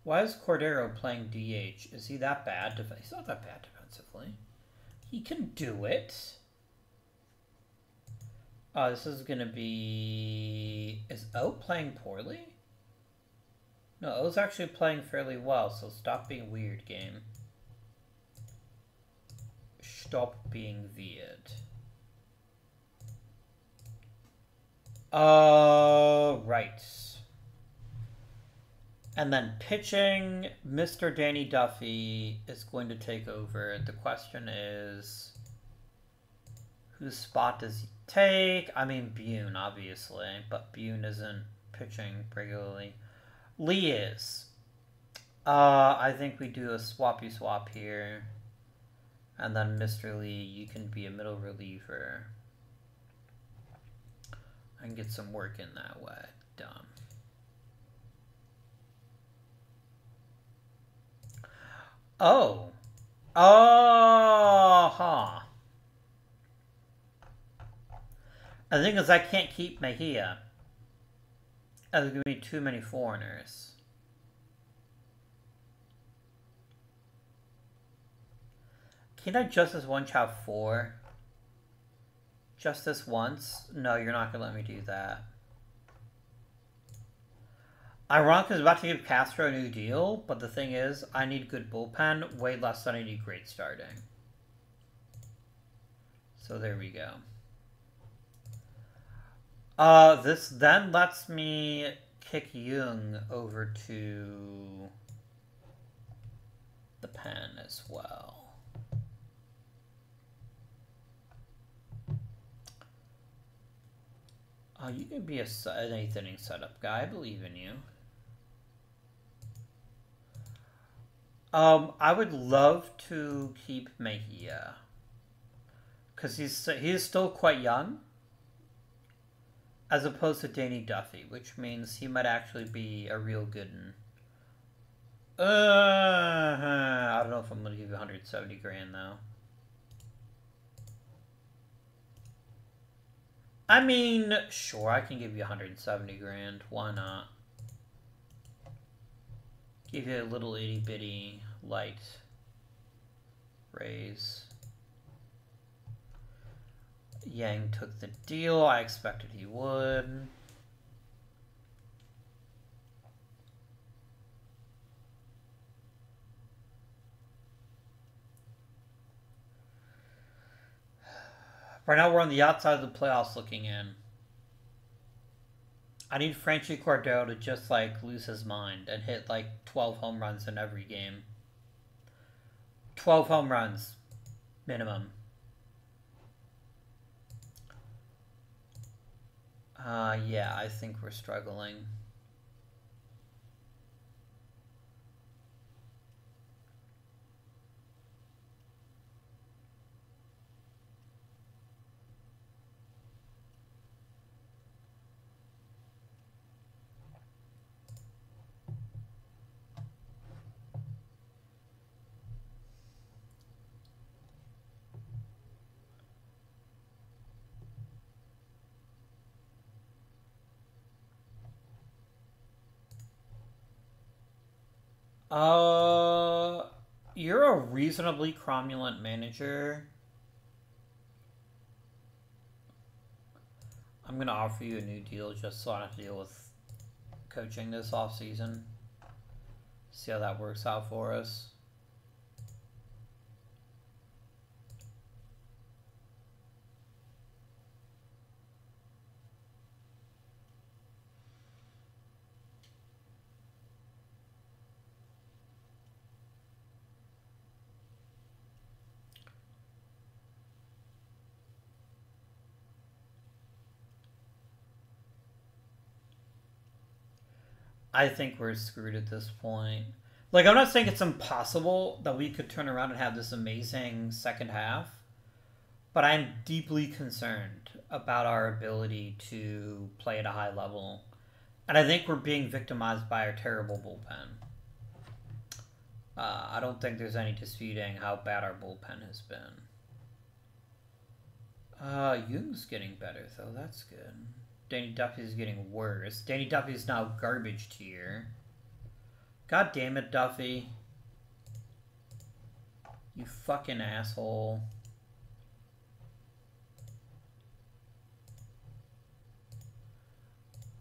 Why is Cordero playing DH? Is he that bad? He's not that bad defensively. He can do it. Oh, this is gonna be... Is O playing poorly? No, O's actually playing fairly well, so stop being weird, game. Stop being weird. Right. And then pitching, Mr. Danny Duffy is going to take over. The question is, whose spot does he take? I mean, Bune, obviously, but Bune isn't pitching regularly. Lee is. I think we do a swappy swap here. And then Mr. Lee, you can be a middle reliever. I can get some work in that way. Done. Oh. Huh. The thing is, I can't keep Mejia. There's going to be too many foreigners. Can I just this once have 4? Just this once? No, you're not going to let me do that. Ironic is about to give Castro a new deal, but the thing is, I need good bullpen, way less than I need great starting. So there we go. This then lets me kick Jung over to the pen as well. You can be an 8th inning setup guy. I believe in you. I would love to keep Mejia. Because he's still quite young. As opposed to Danny Duffy, which means he might actually be a real good one. I don't know if I'm going to give you 170 grand, though. I mean, sure, I can give you 170 grand. Why not? Give you a little itty-bitty light raise. Yang took the deal. I expected he would. Right now we're on the outside of the playoffs looking in. I need Franchi Cordero to just, like, lose his mind and hit, like, 12 home runs in every game. 12 home runs. Minimum. Yeah, I think we're struggling. You're a reasonably cromulent manager. I'm gonna offer you a new deal just so I don't have to deal with coaching this offseason. See how that works out for us. I think we're screwed at this point. Like, I'm not saying it's impossible that we could turn around and have this amazing second half, but I'm deeply concerned about our ability to play at a high level. And I think we're being victimized by our terrible bullpen. I don't think there's any disputing how bad our bullpen has been. Jung's getting better, though. That's good. Danny Duffy's getting worse. Danny Duffy's now garbage tier. God damn it, Duffy. You fucking asshole.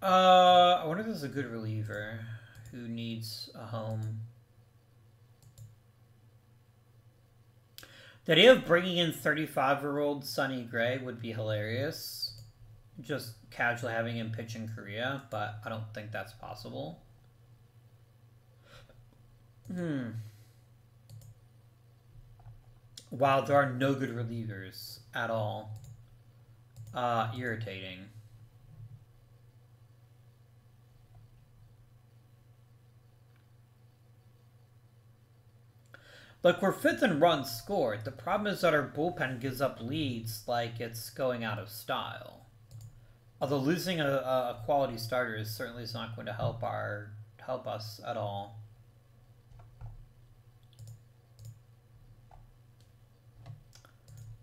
I wonder if there's a good reliever who needs a home. The idea of bringing in 35-year-old Sonny Gray would be hilarious. Just casually having him pitch in Korea, but I don't think that's possible. Wow, there are no good relievers at all. Irritating. Look, we're 5th in runs scored. The problem is that our bullpen gives up leads like it's going out of style. Although losing a quality starter is certainly not going to help us at all.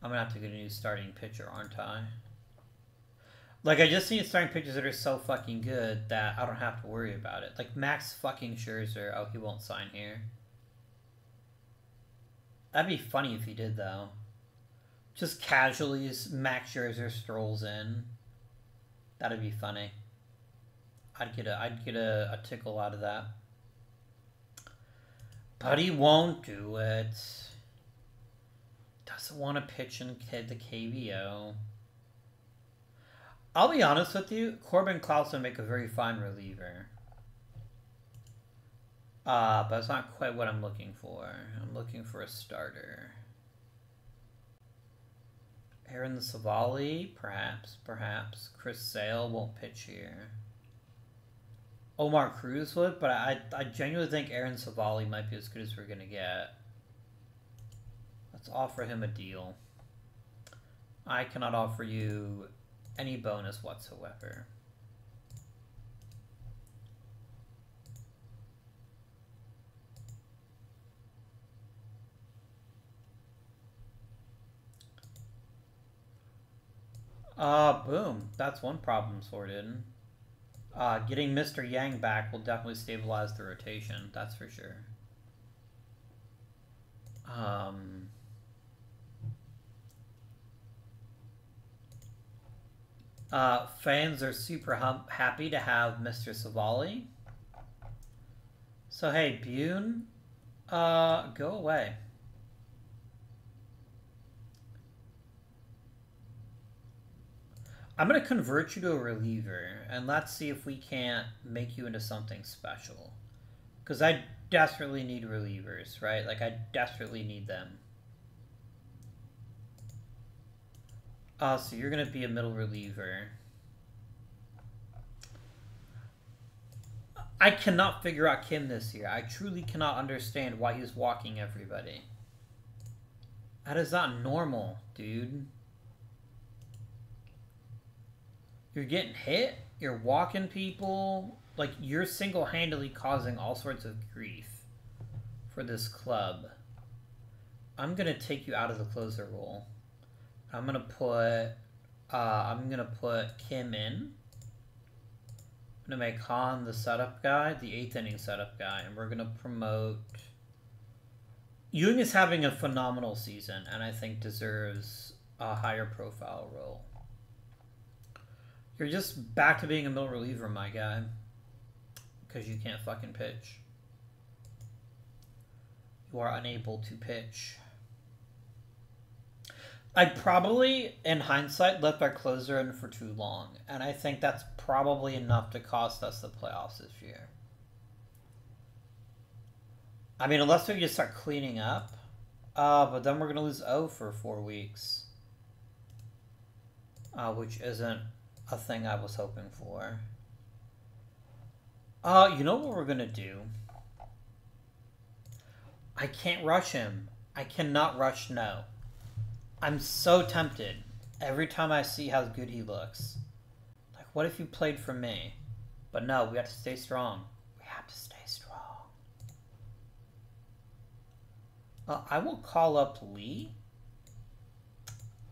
I'm gonna have to get a new starting pitcher, aren't I? Like, I just need starting pitchers that are so fucking good that I don't have to worry about it. Like, Max fucking Scherzer. Oh, he won't sign here. That'd be funny if he did, though. Just casually, Max Scherzer strolls in. That'd be funny. I'd get a tickle out of that. But he won't do it. Doesn't want to pitch in the KBO. I'll be honest with you, Corbin Klaus would make a very fine reliever. But it's not quite what I'm looking for. I'm looking for a starter. Aaron Savali, perhaps. Chris Sale won't pitch here. Omar Cruz would, but I genuinely think Aaron Savali might be as good as we're going to get. Let's offer him a deal. I cannot offer you any bonus whatsoever. Boom. That's one problem sorted. Getting Mr. Yang back will definitely stabilize the rotation, that's for sure. Fans are super happy to have Mr. Savali. So hey, Bune, go away. I'm going to convert you to a reliever, and let's see if we can't make you into something special. Because I desperately need relievers, right? Like, I desperately need them. So you're going to be a middle reliever. I cannot figure out Kim this year. I truly cannot understand why he's walking everybody. That is not normal, dude. You're getting hit, you're walking people, like, you're single-handedly causing all sorts of grief for this club. I'm gonna take you out of the closer role. I'm gonna put Kim in. I'm gonna make Han the setup guy, the 8th inning setup guy, and we're gonna promote... Jung is having a phenomenal season, and I think deserves a higher profile role. You're just back to being a middle reliever, my guy. Because you can't fucking pitch. You are unable to pitch. I probably, in hindsight, left our closer in for too long. And I think that's probably enough to cost us the playoffs this year. I mean, unless we just start cleaning up. But then we're going to lose O for 4 weeks. Which isn't a thing I was hoping for. You know what we're gonna do? I can't rush him. I cannot rush No. I'm so tempted every time I see how good he looks. Like, what if you played for me? But no, we have to stay strong. We have to stay strong. I will call up Lee.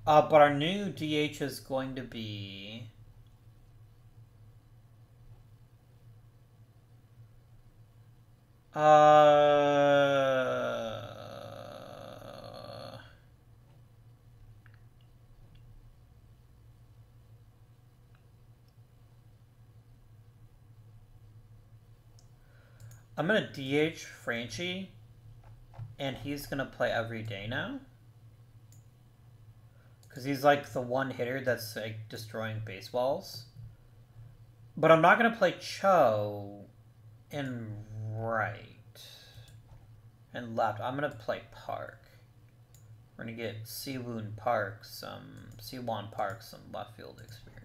But our new DH is going to be... I'm gonna DH Franchi, and he's gonna play every day now. Because he's like the one hitter that's like destroying baseballs. But I'm not gonna play Cho in right and left. I'm gonna play Park. We're gonna get Siwon Park some left field experience.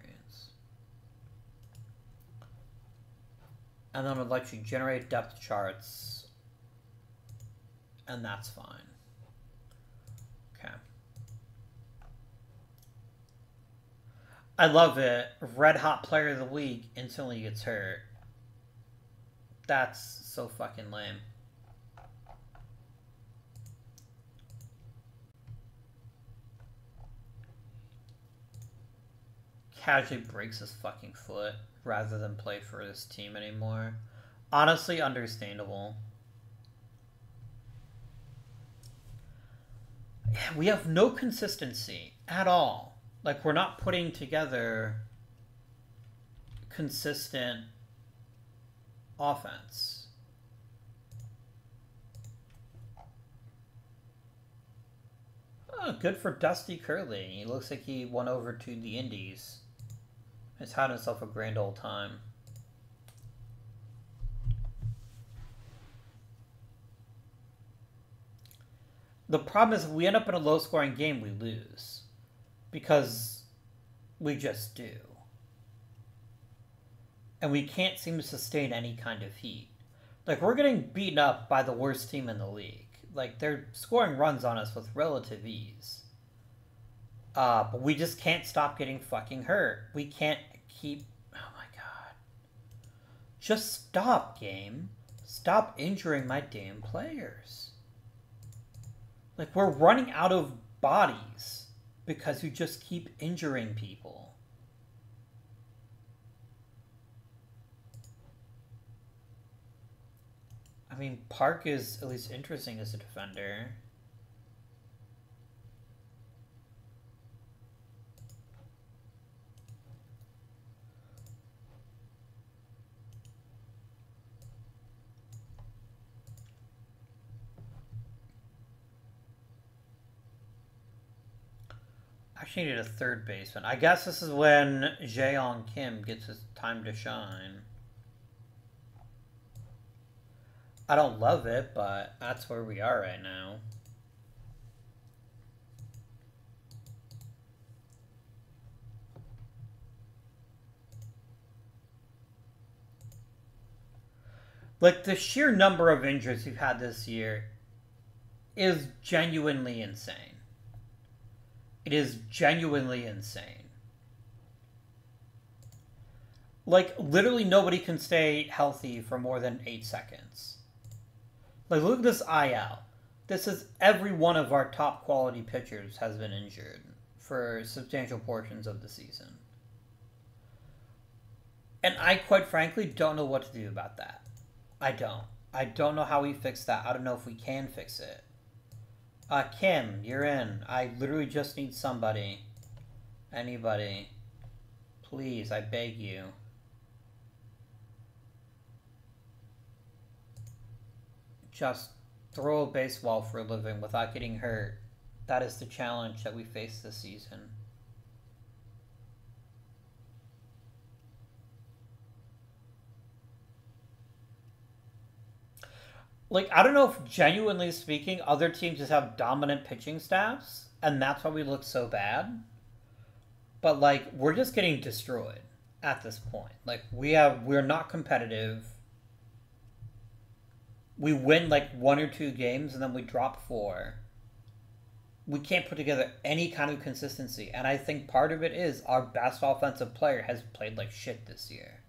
And then I'd like to generate depth charts. And that's fine. Okay. I love it. Red hot player of the week instantly gets hurt. That's so fucking lame. Casually breaks his fucking foot rather than play for this team anymore. Honestly, understandable. We have no consistency at all. Like, we're not putting together consistent offense. Oh, good for Dusty Curley. He looks like he went over to the Indies. He's had himself a grand old time. The problem is if we end up in a low-scoring game, we lose. Because we just do. And we can't seem to sustain any kind of heat. Like, we're getting beaten up by the worst team in the league. Like, they're scoring runs on us with relative ease. But we just can't stop getting fucking hurt. We can't keep... Oh my god. Just stop, game. Stop injuring my damn players. Like, we're running out of bodies because you just keep injuring people. I mean, Park is at least interesting as a defender. Actually needed a third baseman. I guess this is when Jaeyoung Kim gets his time to shine. I don't love it, but that's where we are right now. Like, the sheer number of injuries we've had this year is genuinely insane. It is genuinely insane. Like, literally nobody can stay healthy for more than 8 seconds. Like, look at this IL. This is every one of our top quality pitchers has been injured for substantial portions of the season. And I, quite frankly, don't know what to do about that. I don't. I don't know how we fix that. I don't know if we can fix it. Kim, you're in. I literally just need somebody. Anybody. Please, I beg you. Just throw a baseball for a living without getting hurt. That is the challenge that we face this season. Like, I don't know if, genuinely speaking, other teams just have dominant pitching staffs, and that's why we look so bad. But, like, we're just getting destroyed at this point. Like, we're not competitive. we win like 1 or 2 games and then we drop 4. We can't put together any kind of consistency, and I think part of it is our best offensive player has played like shit this year.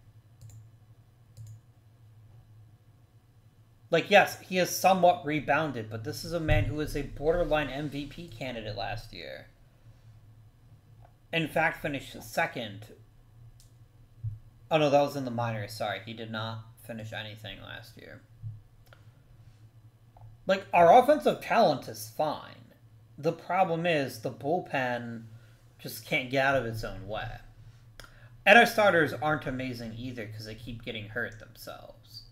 Like, yes, he has somewhat rebounded, but this is a man who was a borderline MVP candidate last year. In fact, finished second. Oh no, that was in the minors. Sorry, he did not finish anything last year. Like, our offensive talent is fine. The problem is the bullpen just can't get out of its own way. And our starters aren't amazing either because they keep getting hurt themselves.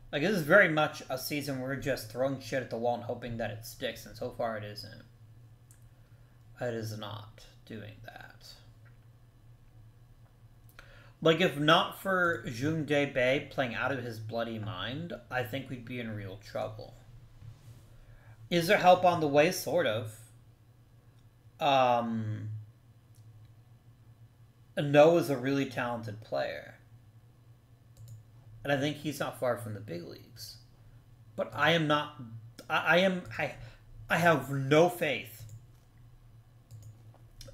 Like, this is very much a season where we're just throwing shit at the wall and hoping that it sticks, and so far it isn't. It is not doing that. Like, if not for Jung Jae-bae playing out of his bloody mind, I think we'd be in real trouble. Is there help on the way? Sort of. Noah's a really talented player. And I think he's not far from the big leagues. But I am not... I have no faith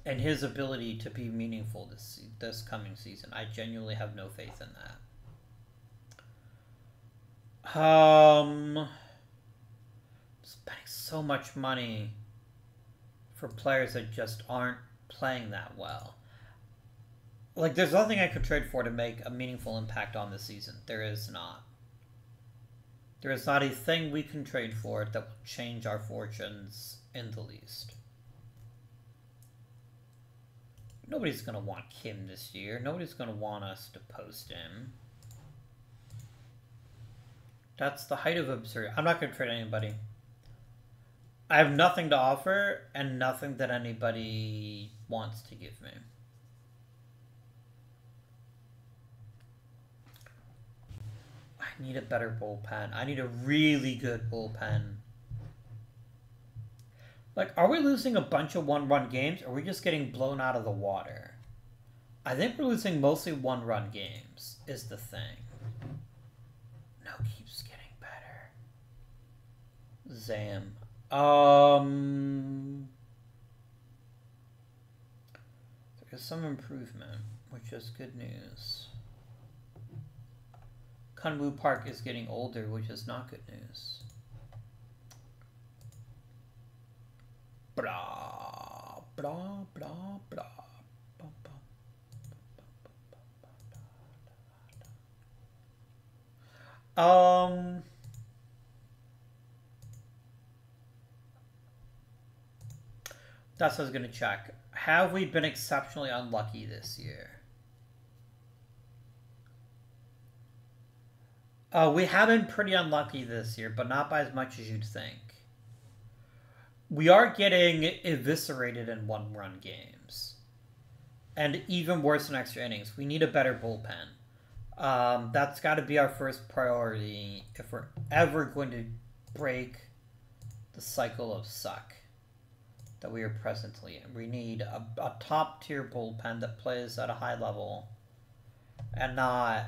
in his ability to be meaningful this coming season. I genuinely have no faith in that. Spending so much money for players that just aren't playing that well. Like, there's nothing I could trade for to make a meaningful impact on this season. There is not. There is not a thing we can trade for that will change our fortunes in the least. Nobody's going to want Kim this year. Nobody's going to want us to post him. That's the height of absurd. I'm not going to trade anybody. I have nothing to offer and nothing that anybody wants to give me. I need a better bullpen. I need a really good bullpen. Like, are we losing a bunch of one-run games, or are we just getting blown out of the water? I think we're losing mostly one-run games, is the thing. No, keeps getting better. Zam. There's some improvement, which is good news. Kunwu Park is getting older, which is not good news. Blah, blah, blah, blah. That's what I was going to check. Have we been exceptionally unlucky this year? We have been pretty unlucky this year, but not by as much as you'd think. We are getting eviscerated in one-run games. And even worse in extra innings. We need a better bullpen. That's got to be our first priority if we're ever going to break the cycle of suck that we are presently in. We need a top-tier bullpen that plays at a high level and not,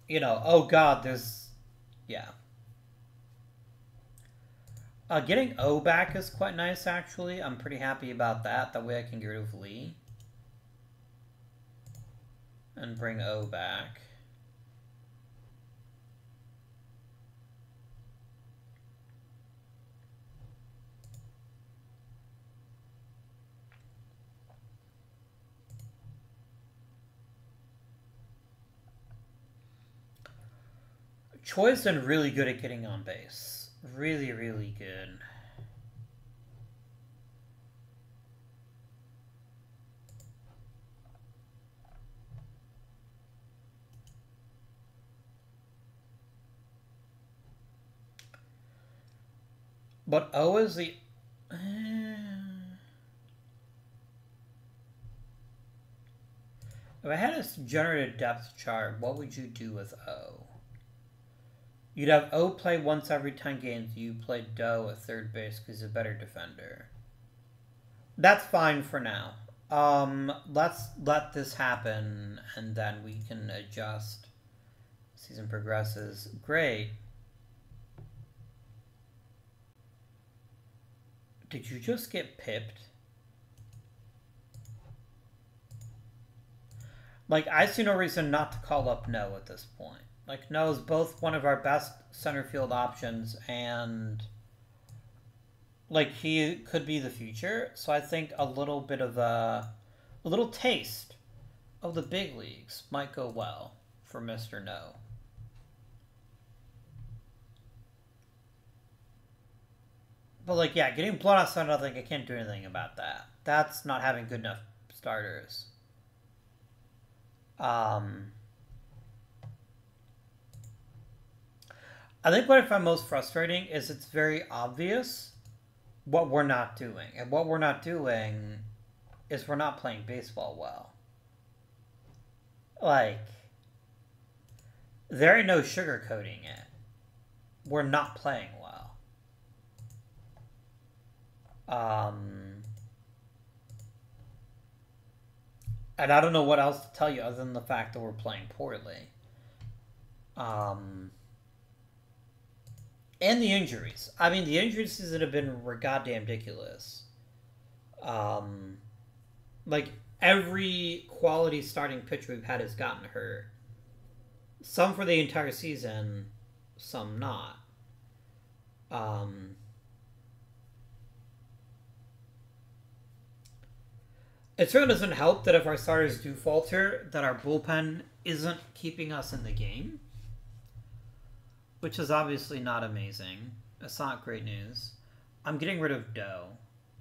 you know, oh god, there's, yeah. Getting O back is quite nice, actually. I'm pretty happy about that. That way I can get rid of Lee and bring O back. Choi's been really good at getting on base. Really, really good. But O is the... If I had a generated depth chart, what would you do with O? You'd have O play once every 10 games. You play Doe at third base because he's a better defender. That's fine for now. Let's let this happen, and then we can adjust. Season progresses. Great. Did you just get pipped? Like, I see no reason not to call up No at this point. Like, No is both one of our best center field options and, like, he could be the future. So I think a little bit of a little taste of the big leagues might go well for Mr. No. But, like, yeah, getting blown out, so I don't think I can't do anything about that. That's not having good enough starters. I think what I find most frustrating is it's very obvious what we're not doing. And what we're not doing is we're not playing baseball well. Like, there ain't no sugarcoating it. We're not playing well. And I don't know what else to tell you other than the fact that we're playing poorly. And the injuries. I mean, the injuries that have been goddamn ridiculous. Like, every quality starting pitcher we've had has gotten hurt. Some for the entire season, some not. It certainly doesn't help that if our starters do falter, that our bullpen isn't keeping us in the game. Which is obviously not amazing. It's not great news. I'm getting rid of Doe.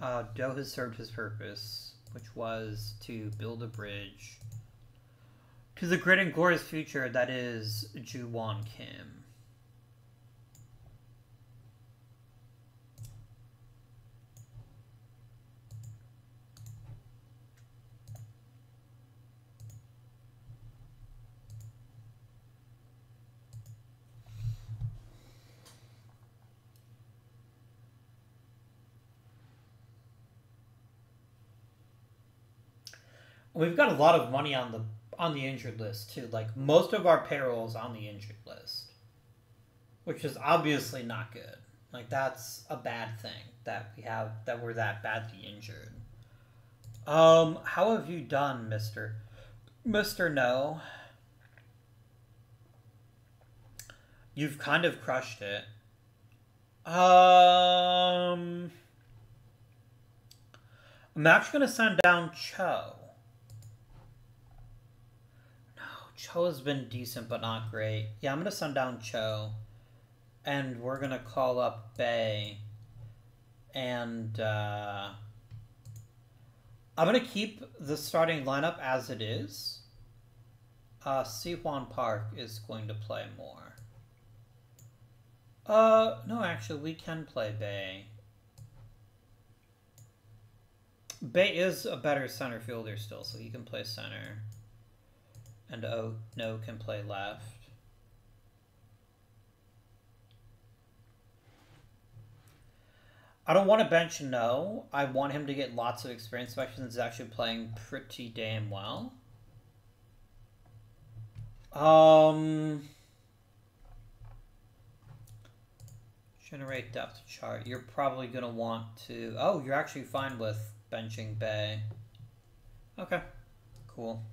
Doe has served his purpose, which was to build a bridge to the great and glorious future that is Ju-Won Kim. We've got a lot of money on the injured list too. Like, most of our payroll is on the injured list, which is obviously not good. Like, that's a bad thing that we're that badly injured. How have you done, Mr. No? You've kind of crushed it. I'm actually gonna send down Cho. Cho has been decent, but not great. Yeah, I'm going to send down Cho. And we're going to call up Bay. And I'm going to keep the starting lineup as it is. Si-Hwan Park is going to play more. No, actually, we can play Bay. Bay is a better center fielder still, so he can play center. And No can play left. I don't want to bench No. I want him to get lots of experience, especially since he's actually playing pretty damn well. Generate depth chart. You're probably going to want to... Oh, you're actually fine with benching Bay. Okay, cool.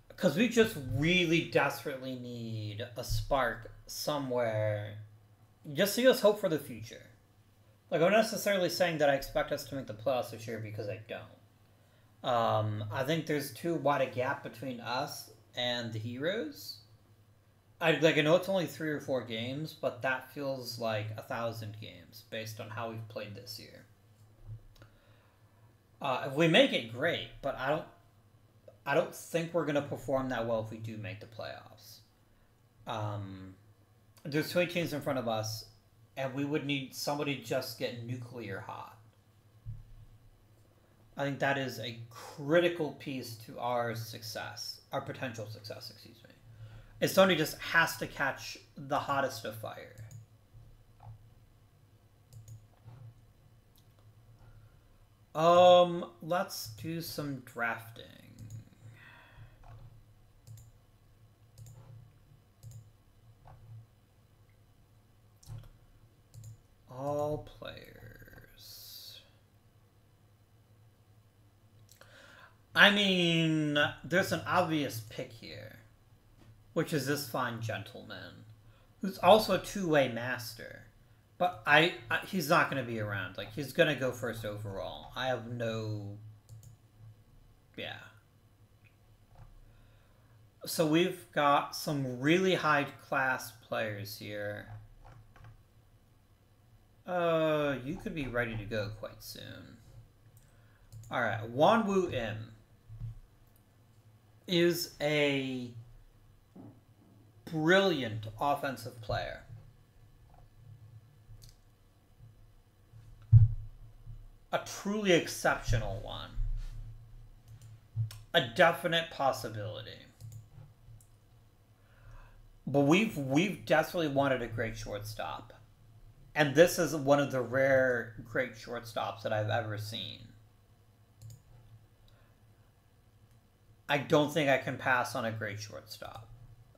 Because we just really desperately need a spark somewhere. Just to give us hope for the future. Like, I'm not necessarily saying that I expect us to make the playoffs this year, because I don't. I think there's too wide a gap between us and the Heroes. I know it's only 3 or 4 games, but that feels like 1,000 games based on how we've played this year. If we make it, great, but I don't think we're going to perform that well if we do make the playoffs. There's 2 teams in front of us, and we would need somebody to just get nuclear hot. I think that is a critical piece to our success, our potential success, excuse me. If somebody just has to catch the hottest of fire. Let's do some drafting. ball players. I mean, there's an obvious pick here, which is this fine gentleman, who's also a two-way master. But he's not going to be around. Like, he's going to go first overall. I have no... Yeah. So we've got some really high-class players here. You could be ready to go quite soon. Alright, Wonwoo Im is a brilliant offensive player. A truly exceptional one. A definite possibility. But we've desperately wanted a great shortstop. And this is one of the rare great shortstops that I've ever seen. I don't think I can pass on a great shortstop.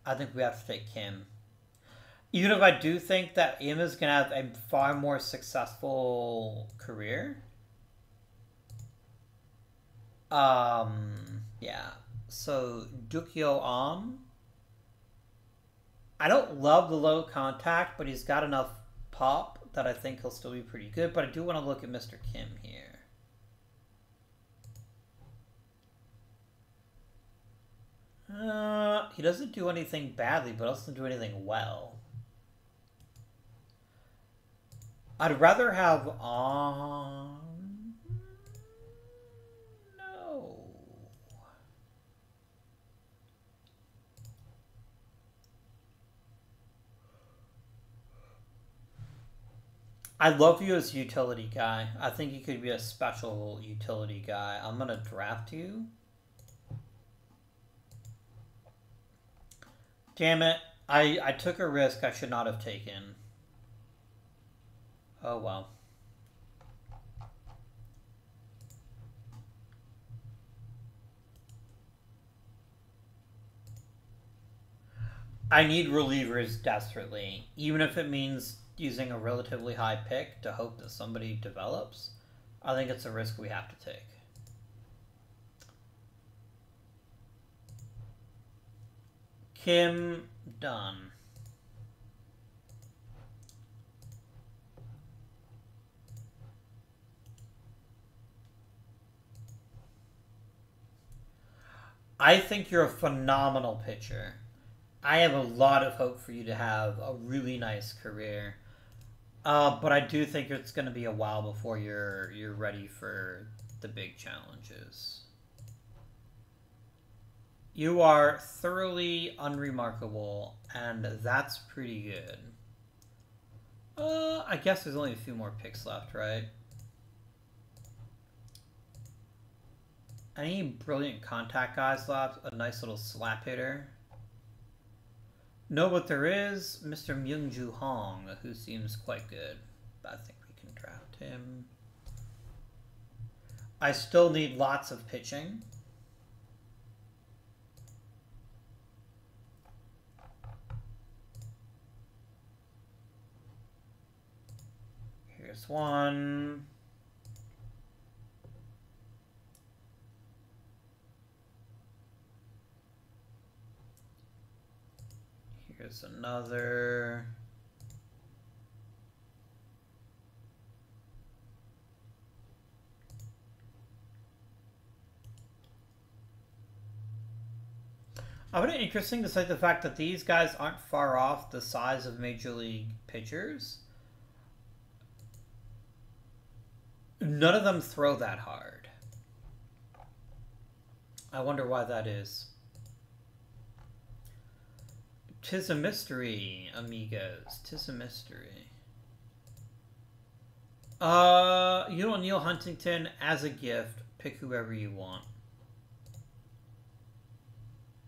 I think we have to take Kim. Even if I do think that Im is going to have a far more successful career. Yeah. So, Dukyo Am. I don't love the low contact, but he's got enough pop that I think he'll still be pretty good. But I do want to look at Mr. Kim here. He doesn't do anything badly, but doesn't do anything well. I'd rather have on... No. I love you as a utility guy. I think you could be a special utility guy. I'm gonna draft you. Damn it. I took a risk I should not have taken. Oh well. I need relievers desperately, even if it means using a relatively high pick to hope that somebody develops. I think it's a risk we have to take. Kim, done. I think you're a phenomenal pitcher. I have a lot of hope for you to have a really nice career. But I do think it's going to be a while before you're ready for the big challenges. You are thoroughly unremarkable, and that's pretty good. I guess there's only a few more picks left, right? Any brilliant contact guys left? A nice little slap hitter? No, but there is Mr. Myung-Ju Hong, who seems quite good. I think we can draft him. I still need lots of pitching. Here's one. Here's another. I find it interesting to cite the fact that these guys aren't far off the size of major league pitchers. None of them throw that hard. I wonder why that is. 'Tis a mystery, amigos. 'Tis a mystery. You know, Neil Huntington, as a gift, pick whoever you want.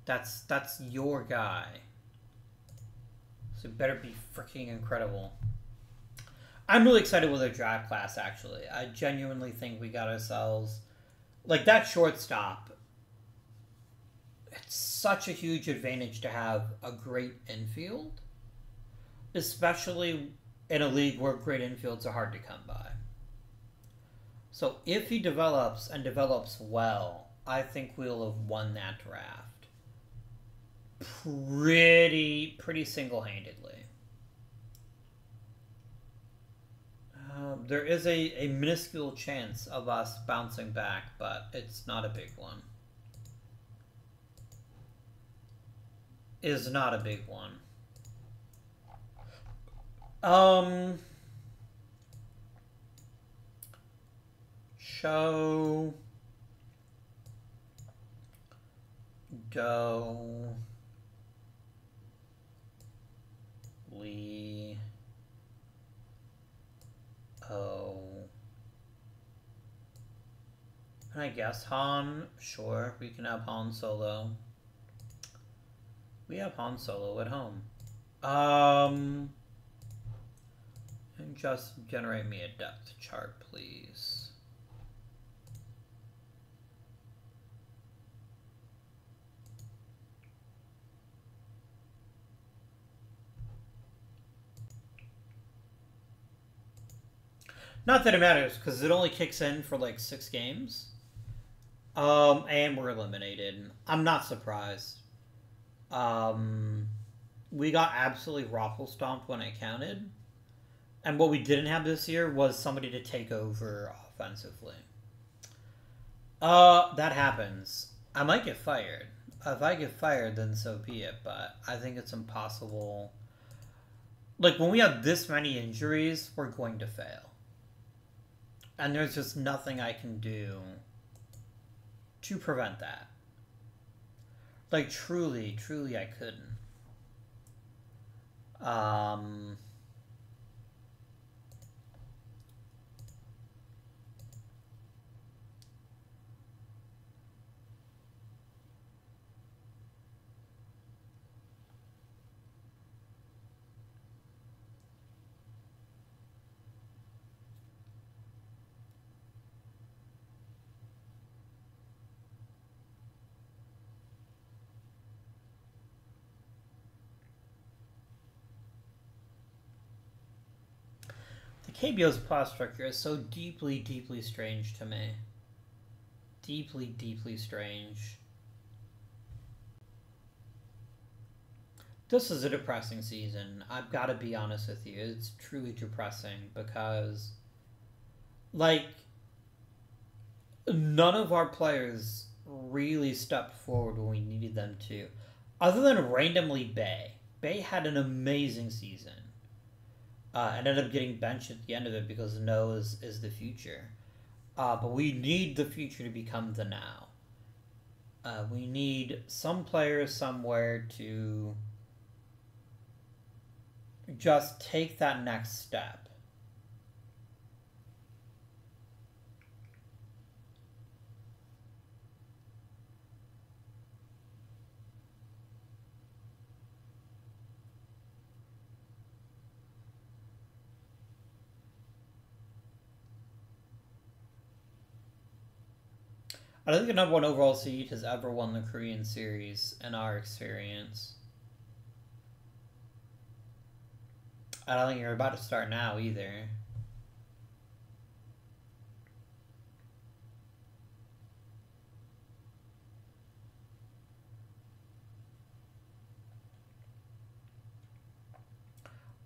That's your guy. So it better be freaking incredible. I'm really excited with our draft class, actually. I genuinely think we got ourselves... Like, that shortstop... It's such a huge advantage to have a great infield. Especially in a league where great infields are hard to come by. So if he develops and develops well, I think we'll have won that draft pretty single-handedly. There is a minuscule chance of us bouncing back, but it's not a big one. Is not a big one. Show, go, Lee, O, and I guess Han. Sure, we can have Han Solo. We have Han Solo at home. And just generate me a depth chart, please. Not that it matters, because it only kicks in for like 6 games. And we're eliminated. I'm not surprised. We got absolutely raffle stomped when it counted. And what we didn't have this year was somebody to take over offensively. That happens. I might get fired. If I get fired, then so be it. But I think it's impossible. Like, when we have this many injuries, we're going to fail. And there's just nothing I can do to prevent that. Like, truly I couldn't. KBO's plot structure is so deeply strange to me. Deeply strange. This is a depressing season. I've got to be honest with you. It's truly depressing because, like, none of our players really stepped forward when we needed them to. Other than randomly Bay. Bay had an amazing season. And ended up getting benched at the end of it because no is the future. But we need the future to become the now. We need some players somewhere to just take that next step. I don't think the number 1 overall seed has ever won the Korean series in our experience. I don't think you're about to start now either.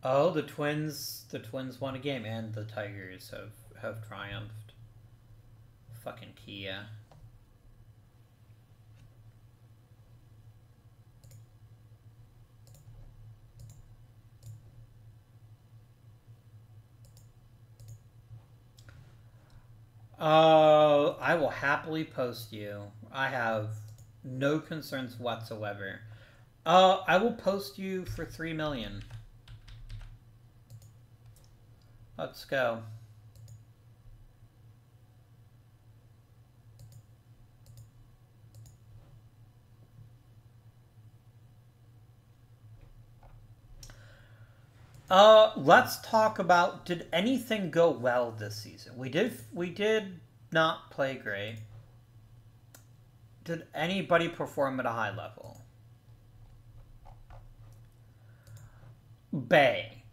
Oh, the Twins won a game, and the Tigers have triumphed. Fucking Kia. I will happily post you. I have no concerns whatsoever. I will post you for 3 million. Let's go. Let's talk about, did anything go well this season? We did not play great. Did anybody perform at a high level? Bay.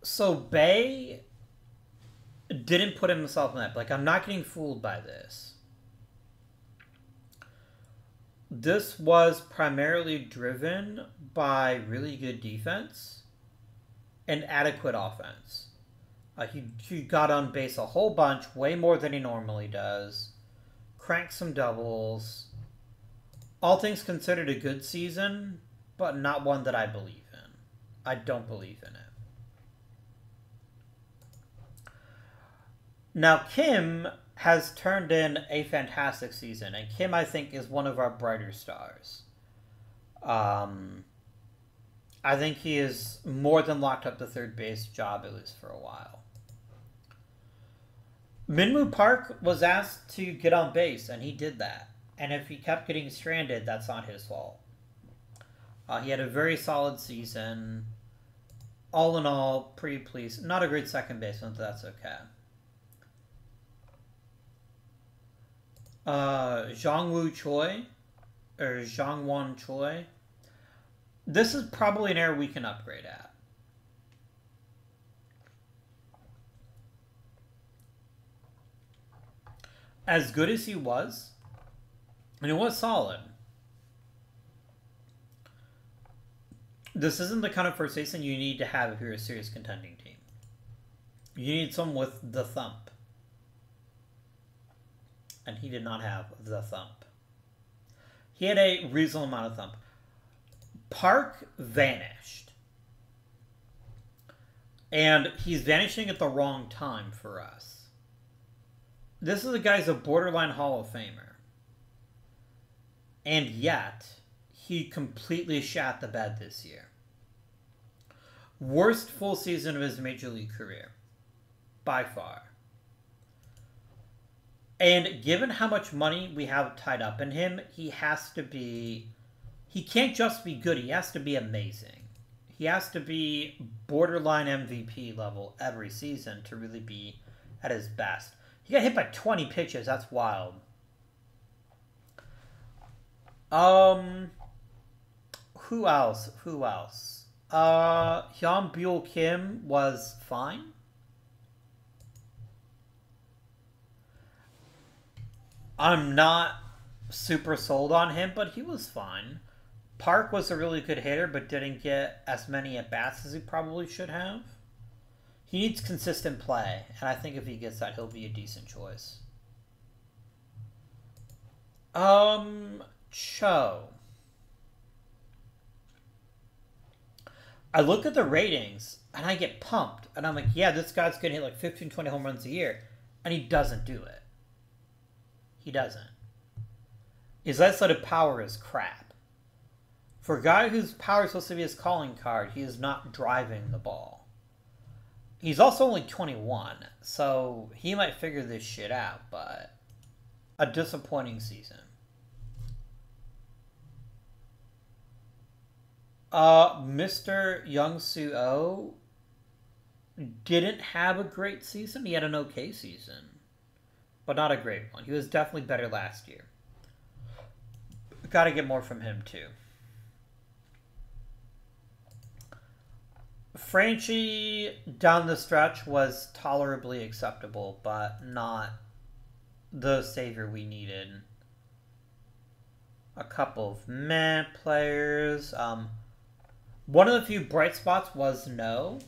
So Bay didn't put himself in that. Like, I'm not getting fooled by this. This was primarily driven by really good defense and adequate offense. He got on base a whole bunch, way more than he normally does. Cranked some doubles. All things considered, a good season, but not one that I believe in. I don't believe in it. Now, Kim has turned in a fantastic season, and Kim, I think, is one of our brighter stars. I think he is more than locked up the third base job, at least for a while. Minwoo Park was asked to get on base, and he did that. And if he kept getting stranded, that's not his fault. He had a very solid season. All in all, pretty pleased. Not a great second baseman, but that's okay. Zhangwon Choi. This is probably an area we can upgrade at. As good as he was, and it was solid, this isn't the kind of first baseman you need to have if you're a serious contending team. You need someone with the thump. And he did not have the thump. He had a reasonable amount of thump. Park vanished. And he's vanishing at the wrong time for us. This is a guy's a borderline Hall of Famer. And yet, he completely shat the bed this year. Worst full season of his major league career. By far. And given how much money we have tied up in him, he has to be... He can't just be good, he has to be amazing. He has to be borderline MVP level every season to really be at his best. He got hit by 20 pitches, that's wild. Who else? Hyun Byul Kim was fine. I'm not super sold on him, but he was fine. Park was a really good hitter, but didn't get as many at-bats as he probably should have. He needs consistent play, and I think if he gets that, he'll be a decent choice. Cho. I look at the ratings, and I get pumped. And I'm like, yeah, this guy's going to hit like 15, 20 home runs a year. And he doesn't do it. He doesn't. His isolated power is crap. For a guy whose power is supposed to be his calling card, he is not driving the ball. He's also only 21, so he might figure this shit out, but a disappointing season. Mr. Young-Soo Oh didn't have a great season. He had an okay season, but not a great one. He was definitely better last year. Got to get more from him, too. Franchi down the stretch was tolerably acceptable, but not the savior we needed. A couple of meh players. One of the few bright spots was No.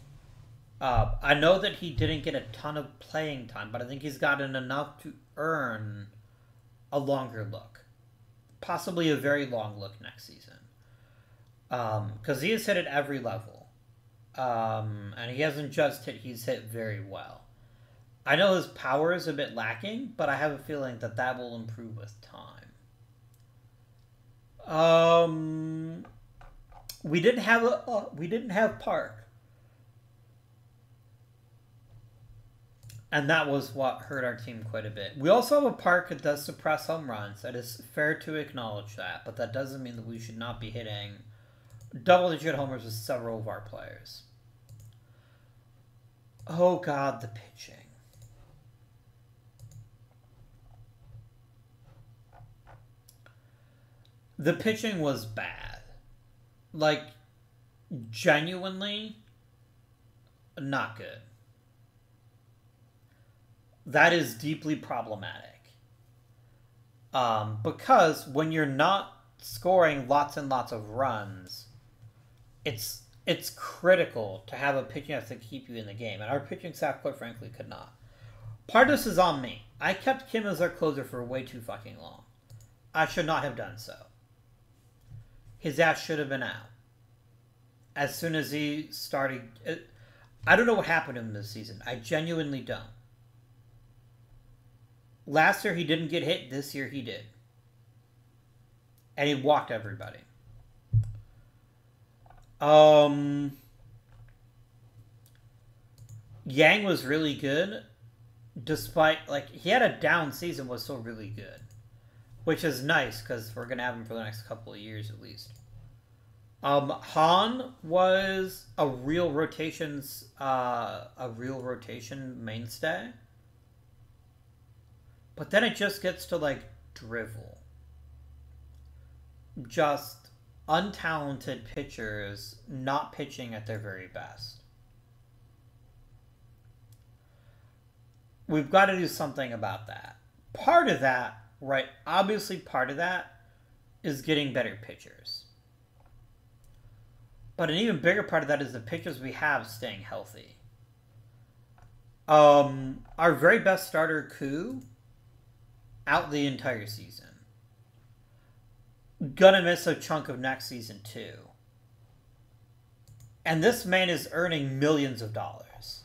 I know that he didn't get a ton of playing time, but I think he's gotten enough to earn a longer look. Possibly a very long look next season. Because he has hit at every level. And he hasn't just hit, he's hit very well. I know his power is a bit lacking, but I have a feeling that that will improve with time. We didn't have Park. And that was what hurt our team quite a bit. We also have a Park that does suppress home runs. That is fair to acknowledge that, but that doesn't mean that we should not be hitting double-digit homers with several of our players. Oh God, the pitching. The pitching was bad. Like, genuinely, not good. That is deeply problematic. Because when you're not scoring lots and lots of runs, it's critical to have a pitching staff to keep you in the game, and our pitching staff, quite frankly, could not. Part of this is on me. I kept Kim as our closer for way too fucking long. I should not have done so. His ass should have been out. As soon as he started... I don't know what happened to him this season. I genuinely don't. Last year he didn't get hit. This year he did. And he walked everybody. Yang was really good. Despite, like, he had a down season, was still really good. Which is nice, because we're going to have him for the next couple of years at least. Han was a real rotation mainstay. But then it just gets to, like, drivel. Just untalented pitchers not pitching at their very best. We've got to do something about that. Part of that, right, obviously part of that is getting better pitchers. But an even bigger part of that is the pitchers we have staying healthy. Our very best starter, Koo, out the entire season. Gonna miss a chunk of next season, too. And this man is earning millions of dollars.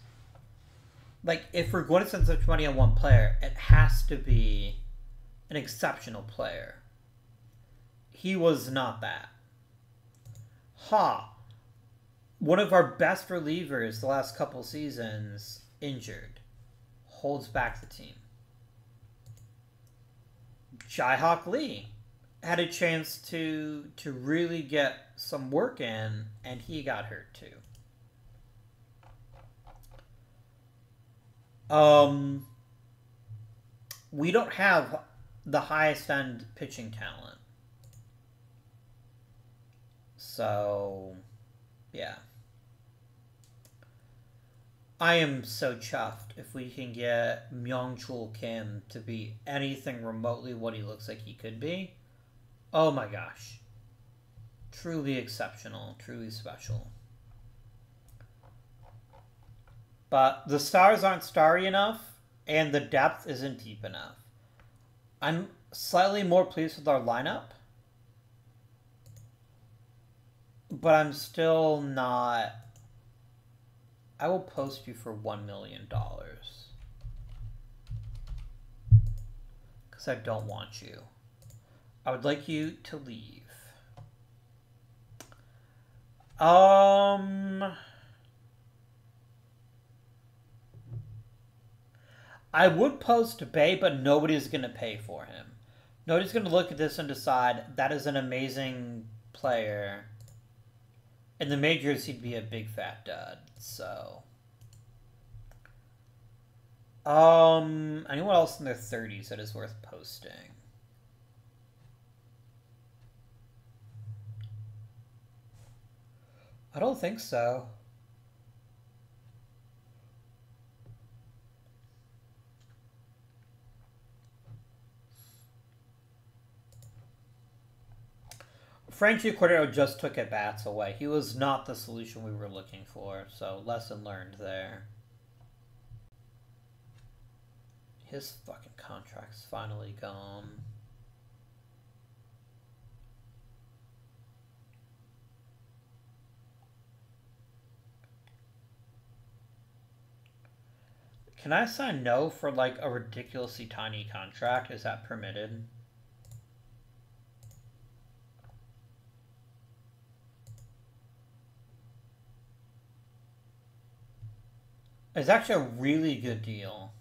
Like, if we're going to spend such money on one player, it has to be an exceptional player. He was not that. One of our best relievers the last couple seasons, injured. Holds back the team. Jai-Hawk Lee had a chance to really get some work in, and he got hurt too. We don't have the highest end pitching talent. So, yeah. I am so chuffed if we can get Myung-Chul Kim to be anything remotely what he looks like he could be. Oh my gosh. Truly exceptional, truly special. But the stars aren't starry enough, and the depth isn't deep enough. I'm slightly more pleased with our lineup, but I'm still not... I will post you for $1 million. Because I don't want you. I would like you to leave. I would post Bay, but nobody's going to pay for him. Nobody's going to look at this and decide that is an amazing player. In the majors, he'd be a big fat dud. So, anyone else in their 30s that is worth posting? I don't think so. Franchi Cordero just took at-bats away. He was not the solution we were looking for, so lesson learned there. His fucking contract's finally gone. Can I sign no for, like, a ridiculously tiny contract? Is that permitted? It's actually a really good deal.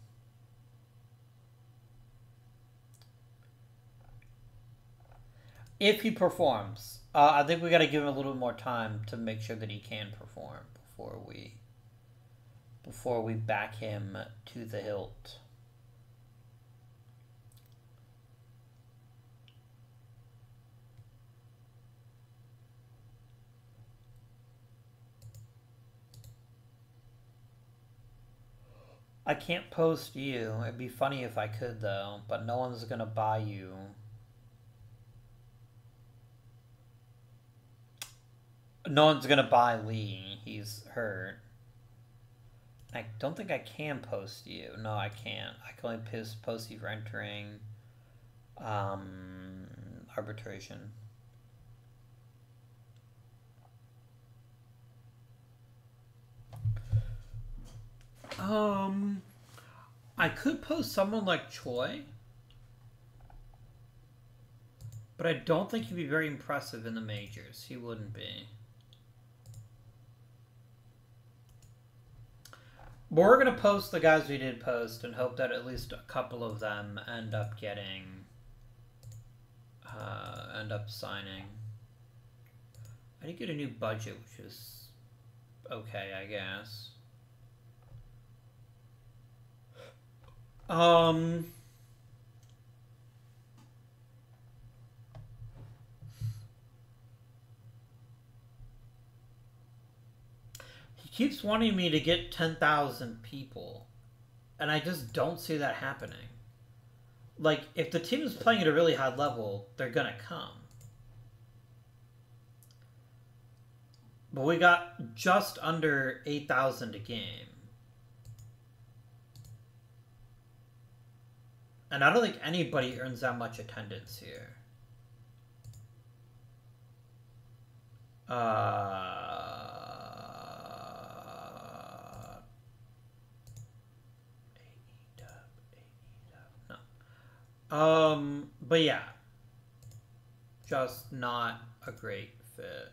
If he performs. I think we got to give him a little bit more time to make sure that he can perform before we back him to the hilt. I can't post you. It'd be funny if I could, though, but no one's gonna buy you. No one's gonna buy Lee. He's hurt. I don't think I can post you. No, I can't. I can only post you for entering arbitration. I could post someone like Choi, but I don't think he'd be very impressive in the majors. He wouldn't be. But we're gonna post the guys we did post and hope that at least a couple of them end up getting, end up signing. I did get a new budget, which is okay, I guess. He keeps wanting me to get 10,000 people, and I just don't see that happening. Like, if the team is playing at a really high level, they're gonna come. But we got just under 8,000 a game. And I don't think anybody earns that much attendance here. No. But yeah. Just not a great fit.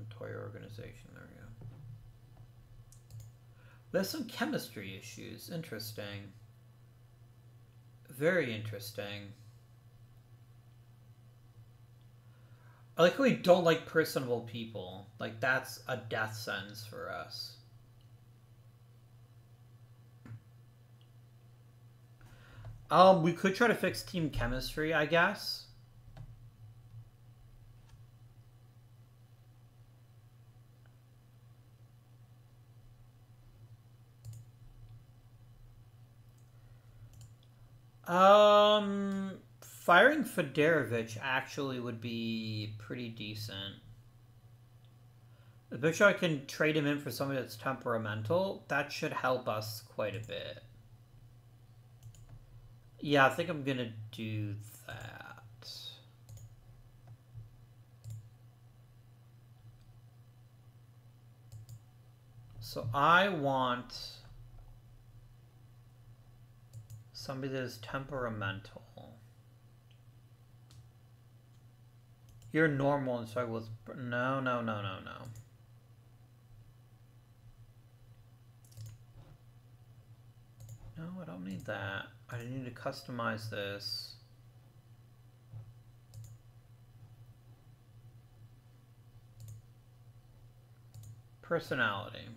Toy organization, there we go. There's some chemistry issues. Interesting. Very interesting. I like how we don't like personable people. Like, that's a death sentence for us. We could try to fix team chemistry, I guess. Firing Federovich actually would be pretty decent. The sure I can trade him in for somebody that's temperamental. That should help us quite a bit. Yeah, I think I'm gonna do that. So I want somebody that is temperamental. You're normal and struggle with... No. No, I don't need that. I need to customize this. Personality.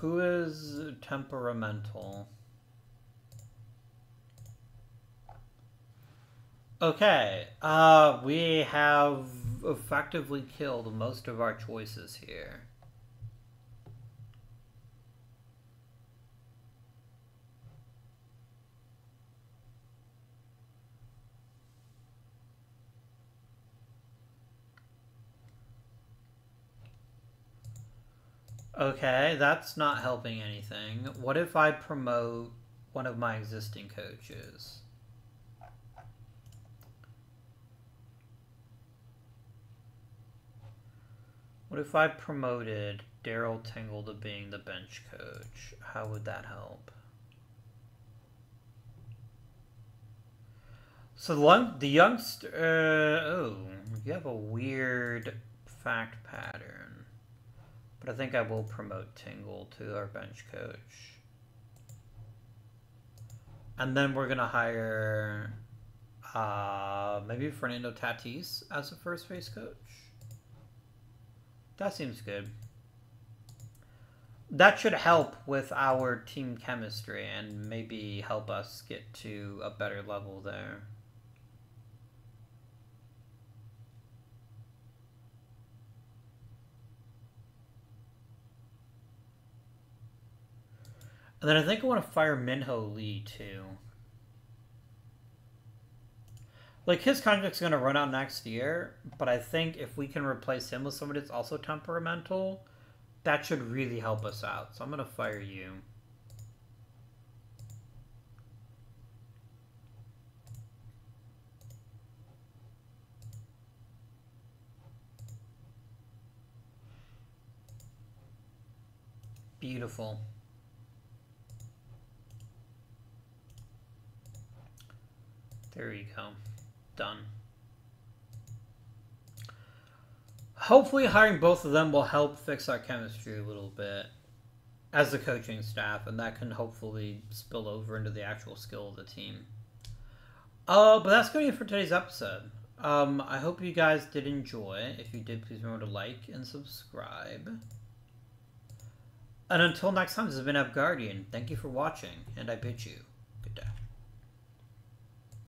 Who is temperamental? Okay, we have effectively killed most of our choices here. Okay, that's not helping anything. What if I promote one of my existing coaches? What if I promoted Daryl Tingle to being the bench coach? How would that help? So the youngster... oh, you have a weird fact pattern. But I think I will promote Tingle to our bench coach. And then we're going to hire maybe Fernando Tatis as a first base coach. That seems good. that should help with our team chemistry and maybe help us get to a better level there. And then I think I want to fire Minho Lee too. Like, his contract's going to run out next year, but I think if we can replace him with somebody that's also temperamental, that should really help us out. So I'm going to fire you. Beautiful. There you go. Done. Hopefully hiring both of them will help fix our chemistry a little bit as the coaching staff, and that can hopefully spill over into the actual skill of the team. But that's going to be it for today's episode. I hope you guys did enjoy. If you did, please remember to like and subscribe. And until next time, this has been Guardian. Thank you for watching, and I bid you